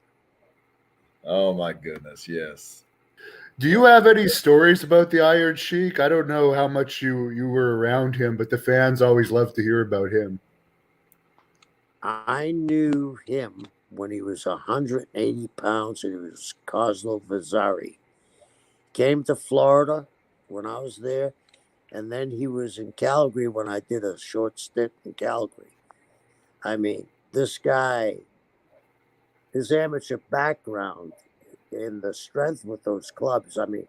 Oh my goodness, yes. Do you have any stories about the Iron Sheik? I don't know how much you were around him, but the fans always love to hear about him. I knew him when he was 180 pounds, and he was Kozlo Vazari. Came to Florida when I was there, and then he was in Calgary when I did a short stint in Calgary. I mean, this guy, his amateur background and the strength with those clubs. I mean,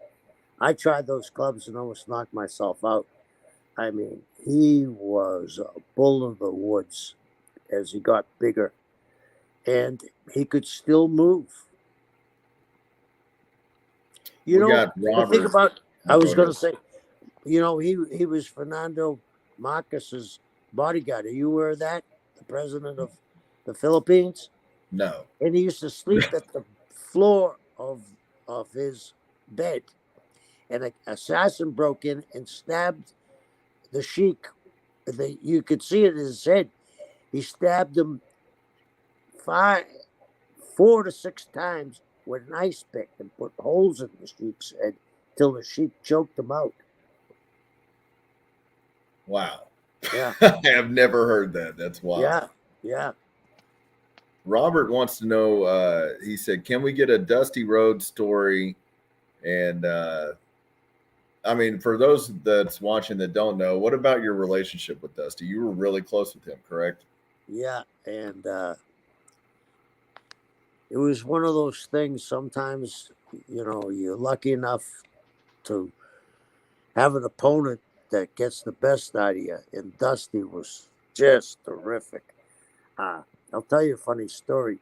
I tried those clubs and almost knocked myself out. I mean, he was a bull of the woods as he got bigger, and he could still move. The thing about, I was going to say, he was Fernando Marcos's bodyguard. Are you aware of that? The president of the Philippines? No. And he used to sleep at the floor of his bed. And an assassin broke in and stabbed the sheik. You could see it in his head. He stabbed him 4 to 6 times with an ice pick and put holes in the sheik's head till the sheik choked him out. Wow. Yeah. I have never heard that. That's wild. Yeah. Yeah. Robert wants to know, he said, can we get a Dusty Rhodes story? And I mean, for those that's watching that don't know, what about your relationship with Dusty? You were really close with him, correct? Yeah. And it was one of those things. Sometimes, you're lucky enough to have an opponent that gets the best out of you. And Dusty was just terrific. I'll tell you a funny story.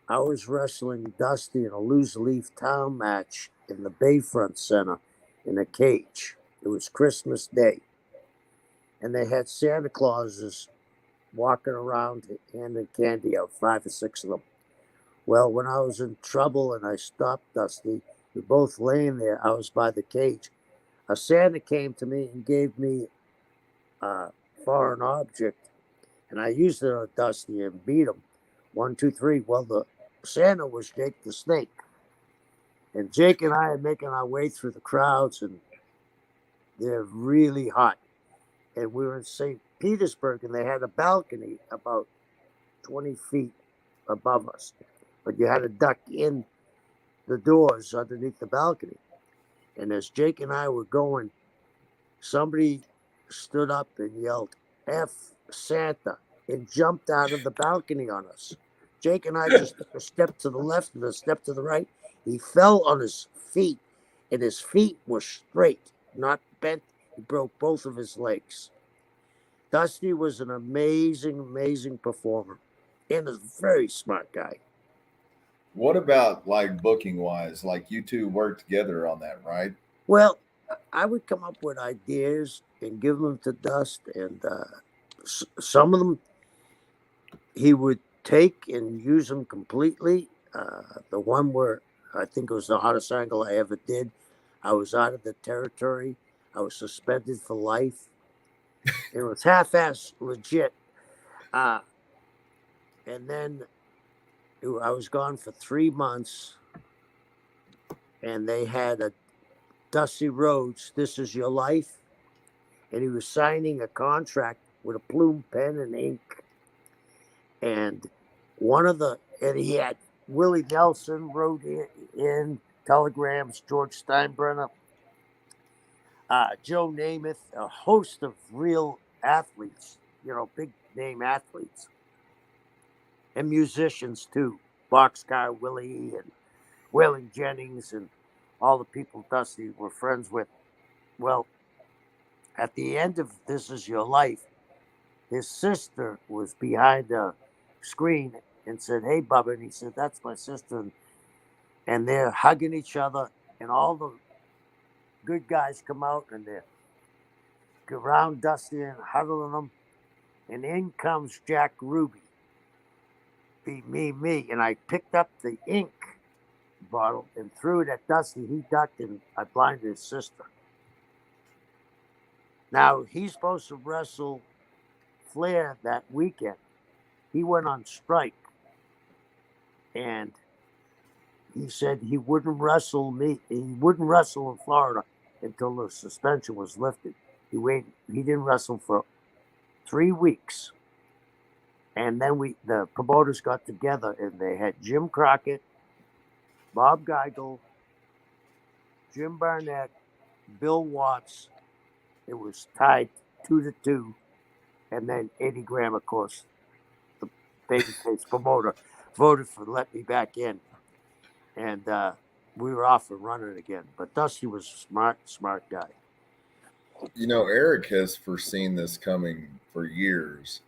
I was wrestling Dusty in a loose-leaf town match in the Bayfront Center in a cage. It was Christmas Day. And they had Santa Clauses walking around handing candy out, 5 or 6 of them. Well, when I was in trouble and I stopped Dusty, we were both laying there. I was by the cage. A Santa came to me and gave me a foreign object, and I used it on Dusty and beat him. 1, 2, 3. Well, the Santa was Jake the Snake. And Jake and I are making our way through the crowds, and they're really hot. And we were in St. Petersburg, and they had a balcony about 20 feet above us. But you had to duck in the doors underneath the balcony. And as Jake and I were going, somebody stood up and yelled, F Santa, and jumped out of the balcony on us. Jake and I just took a step to the left and a step to the right. He fell on his feet, and his feet were straight, not bent. He broke both of his legs. Dusty was an amazing, amazing performer and a very smart guy. What about like booking wise? Like you two work together on that, right? Well, I would come up with ideas and give them to Dust, and some of them he would take and use them completely. The one where I think it was the hottest angle I ever did, I was out of the territory. I was suspended for life. It was half-ass legit. And then I was gone for 3 months, and they had a Dusty Rhodes, This Is Your Life, and he was signing a contract with a plume pen and ink. And he had Willie Nelson wrote in telegrams, George Steinbrenner, Joe Namath, a host of real athletes, big name athletes, and musicians too, Boxcar Willie and Waylon Jennings and all the people Dusty were friends with. Well, at the end of This Is Your Life, his sister was behind a screen and said, Hey, Bubba. And he said, That's my sister. And they're hugging each other, and all the good guys come out and they're around Dusty and huddling him. And in comes Jack Ruby. Me. And I picked up the ink bottle and threw it at Dusty. He ducked, and I blinded his sister. Now, he's supposed to wrestle Flair that weekend. He went on strike, and he said he wouldn't wrestle me. He wouldn't wrestle in Florida until the suspension was lifted. He waited. He didn't wrestle for 3 weeks. And then the promoters got together, and they had Jim Crockett, Bob Geigel, Jim Barnett, Bill Watts. It was tied 2-2. And then Eddie Graham, of course, the babyface promoter, voted for Let Me Back In. And we were off and running again. But Dusty was a smart guy. Eric has foreseen this coming for years.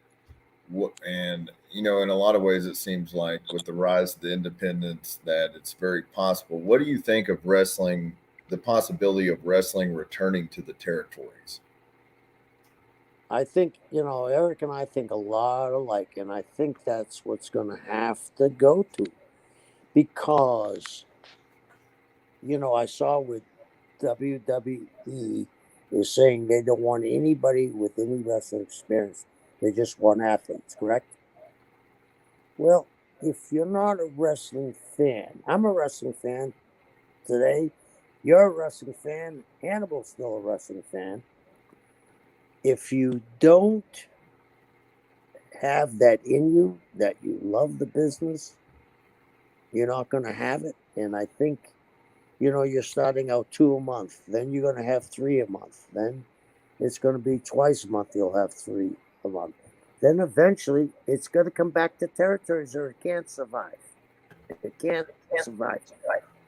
And, in a lot of ways, it seems like with the rise of the independents that it's very possible. What do you think of wrestling, the possibility of wrestling returning to the territories? I think, Eric and I think a lot alike, and I think that's what's going to have to go to. Because, I saw with WWE is saying they don't want anybody with any wrestling experience. They just want athletes, correct? Well, if you're not a wrestling fan, I'm a wrestling fan today. You're a wrestling fan. Hannibal's still a wrestling fan. If you don't have that in you, that you love the business, you're not going to have it. And I think, you're starting out 2 a month. Then you're going to have 3 a month. Then it's going to be twice a month you'll have 3 a month. Then eventually it's going to come back to territories or it can't survive. It can't survive.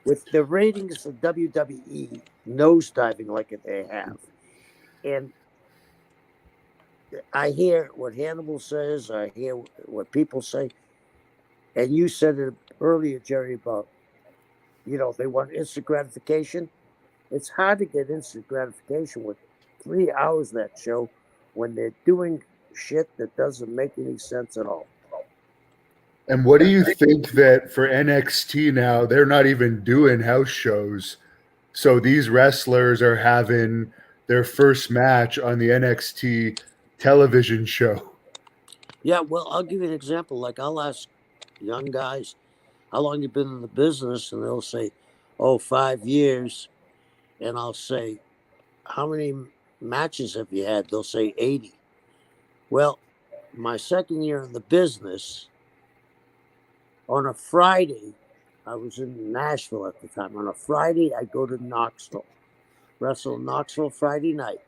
With the ratings of WWE nosediving like they have. And I hear what Hannibal says. I hear what people say. And you said it earlier, Jerry, about, they want instant gratification. It's hard to get instant gratification with 3 hours of that show when they're doing shit that doesn't make any sense at all. And what do you think that for NXT now, they're not even doing house shows? So these wrestlers are having their first match on the NXT television show. Yeah, well, I'll give you an example. Like, I'll ask young guys, how long you been in the business? And they'll say, oh, 5 years. And I'll say, how many matches have you had? They'll say 80. Well, my second year in the business, on a Friday, I was in Nashville at the time. On a Friday, I go to Knoxville, wrestle in Knoxville Friday night.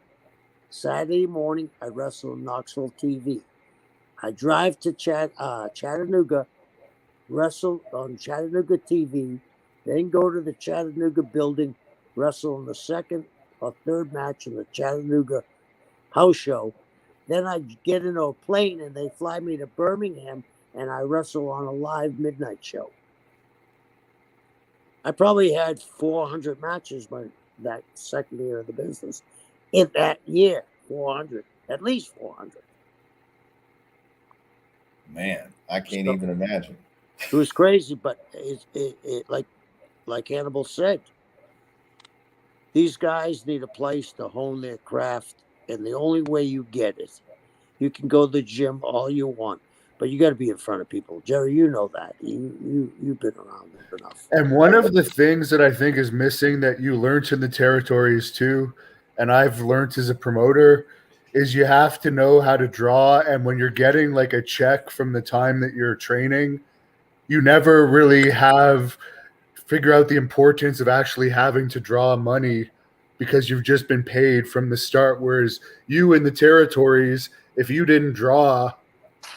Saturday morning, I wrestle in Knoxville TV. I drive to Chattanooga, wrestle on Chattanooga TV, then go to the Chattanooga building, wrestle in the second or third match in the Chattanooga house show. Then I get into a plane and they fly me to Birmingham and I wrestle on a live midnight show. I probably had 400 matches by that second year of the business. In that year, 400, at least 400. Man, I can't even imagine. It was crazy, but it like Hannibal said, these guys need a place to hone their craft, and the only way you get it, you can go to the gym all you want, but you got to be in front of people. Jerry, you know that. You've been around enough. And one of the things that I think is missing that you learned in the territories too, and I've learned as a promoter, is you have to know how to draw. And when you're getting like a check from the time that you're training, you never really figure out the importance of actually having to draw money because you've just been paid from the start. Whereas you in the territories, if you didn't draw,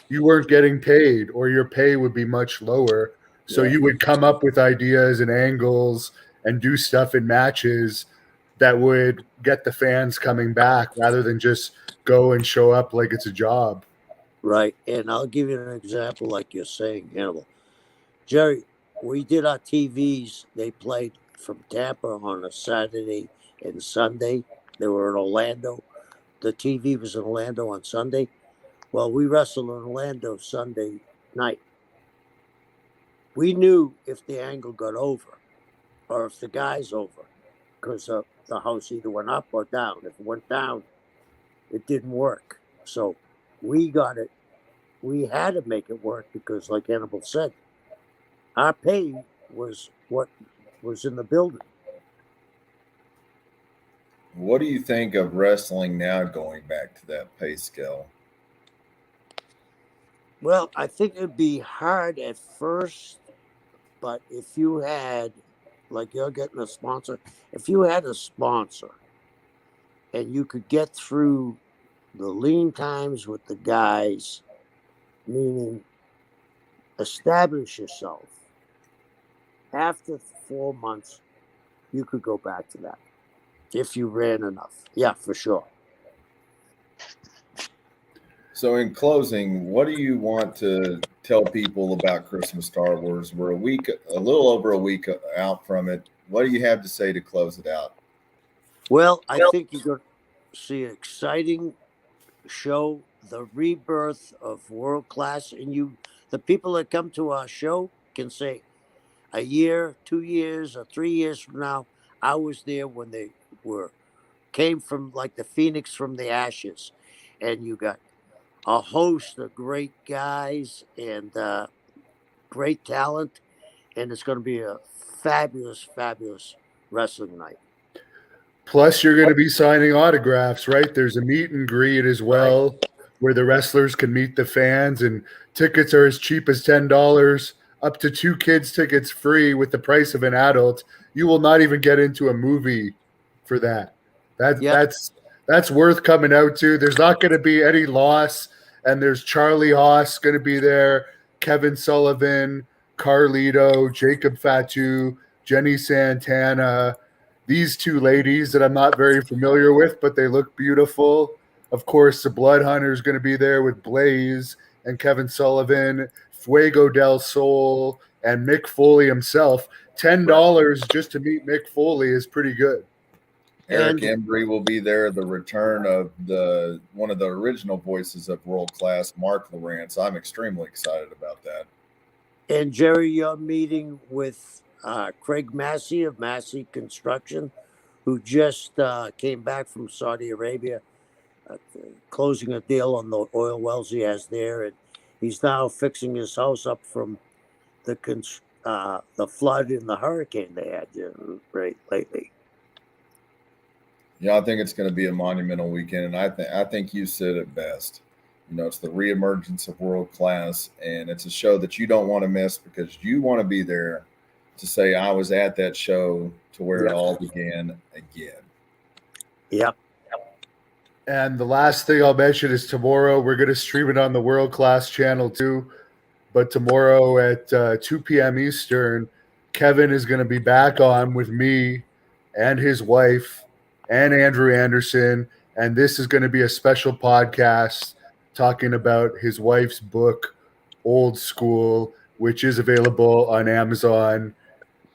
you weren't getting paid, or your pay would be much lower. So you would come up with ideas and angles and do stuff in matches that would get the fans coming back rather than just go and show up like it's a job. Right. And I'll give you an example like you're saying, Hannibal. Jerry, we did our TVs. They played from Tampa on a Saturday and Sunday. They were in Orlando. The TV was in Orlando on Sunday. Well, we wrestled in Orlando Sunday night. We knew if the angle got over or if the guy's over because the house either went up or down. If it went down, it didn't work. So we got it. We had to make it work because, like Hannibal said, our pay was what was in the building. What do you think of wrestling now going back to that pay scale? Well, I think it'd be hard at first, but if you had, like you're getting a sponsor, if you had a sponsor and you could get through the lean times with the guys, meaning establish yourself, after 4 months, you could go back to that if you ran enough. Yeah, for sure. So in closing, what do you want to tell people about Christmas Star Wars? We're a little over a week out from it. What do you have to say to close it out? Well, I think you're going to see an exciting show, the rebirth of world class. And the people that come to our show can say a year, 2 years, or 3 years from now, I was there when they came from like the phoenix from the ashes. And you got a host of great guys and great talent, and it's going to be a fabulous, fabulous wrestling night. Plus, you're going to be signing autographs, right? There's a meet and greet as well, where the wrestlers can meet the fans, and tickets are as cheap as $10, up to 2 kids tickets free with the price of an adult. You will not even get into a movie for that. That's worth coming out to. There's not going to be any loss. And there's Charlie Haas going to be there, Kevin Sullivan, Carlito, Jacob Fatu, Jenny Santana. These 2 ladies that I'm not very familiar with, but they look beautiful. Of course, the Blood Hunter is going to be there with Blaze and Kevin Sullivan, Fuego del Sol, and Mick Foley himself. $10 just to meet Mick Foley is pretty good. Eric And Embry will be there. The return of one of the original voices of World Class, Mark Lawrence. I'm extremely excited about that. And Jerry, you're meeting with Craig Massey of Massey Construction, who just came back from Saudi Arabia, closing a deal on the oil wells he has there, and he's now fixing his house up from the flood and the hurricane they had right lately. Yeah, I think it's going to be a monumental weekend, and I think you said it best. You know, it's the reemergence of World Class, and it's a show that you don't want to miss because you want to be there to say I was at that show to where it all began again. Yep. And the last thing I'll mention is tomorrow we're going to stream it on the World Class channel too. But tomorrow at 2 p.m. Eastern, Kevin is going to be back on with me and his wife and Andrew Anderson. And this is going to be a special podcast talking about his wife's book, Old School, which is available on Amazon.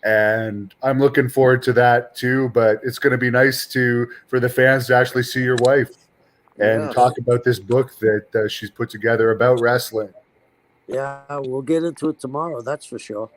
And I'm looking forward to that too. But it's going to be nice for the fans to actually see your wife and talk about this book that she's put together about wrestling. Yeah, we'll get into it tomorrow. That's for sure.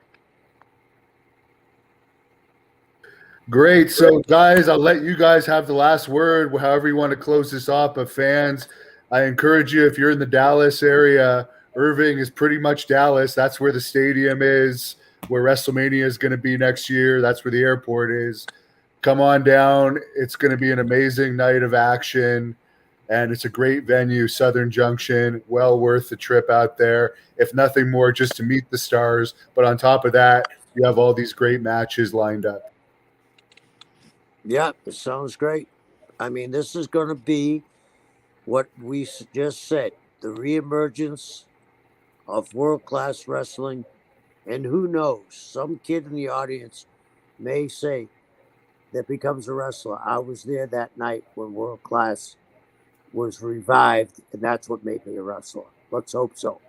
Great. So, guys, I'll let you guys have the last word, however you want to close this off. But fans, I encourage you, if you're in the Dallas area, Irving is pretty much Dallas. That's where the stadium is, where WrestleMania is going to be next year. That's where the airport is. Come on down. It's going to be an amazing night of action. And it's a great venue, Southern Junction. Well worth the trip out there. If nothing more, just to meet the stars. But on top of that, you have all these great matches lined up. Yeah, it sounds great. I mean, this is going to be what we just said, the reemergence of world-class wrestling. And who knows, some kid in the audience may say that becomes a wrestler. I was there that night when world class was revived, and that's what made me a wrestler. Let's hope so.